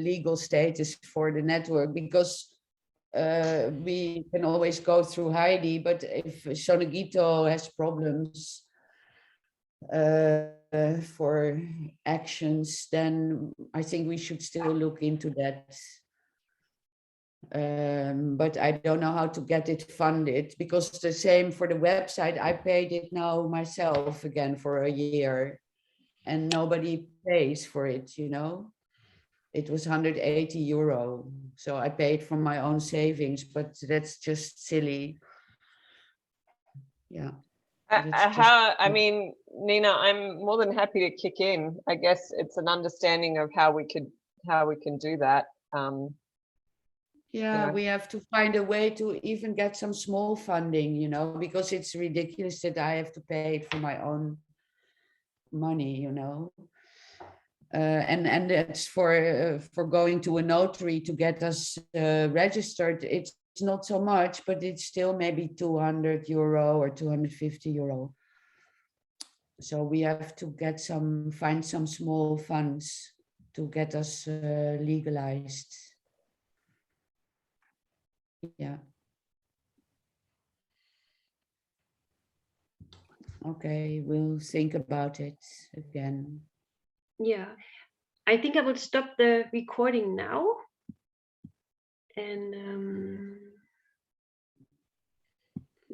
legal status for the network, because we can always go through Heidi, but if Sonigito has problems for actions, then I think we should still look into that. But I don't know how to get it funded, because the same for the website, I paid it now myself again for a year and nobody pays for it, you know. It was 180 euro, so I paid from my own savings, but that's just silly. Yeah. I mean, Nina, I'm more than happy to kick in. I guess it's an understanding of how we can do that. Yeah, we have to find a way to even get some small funding, you know, because it's ridiculous that I have to pay it for my own money, you know. And that's for going to a notary to get us registered. It's not so much, but it's still maybe 200 euro or 250 euro. So we have to find some small funds. to get us legalized. Yeah. Okay, we'll think about it again. Yeah, I think I will stop the recording now. And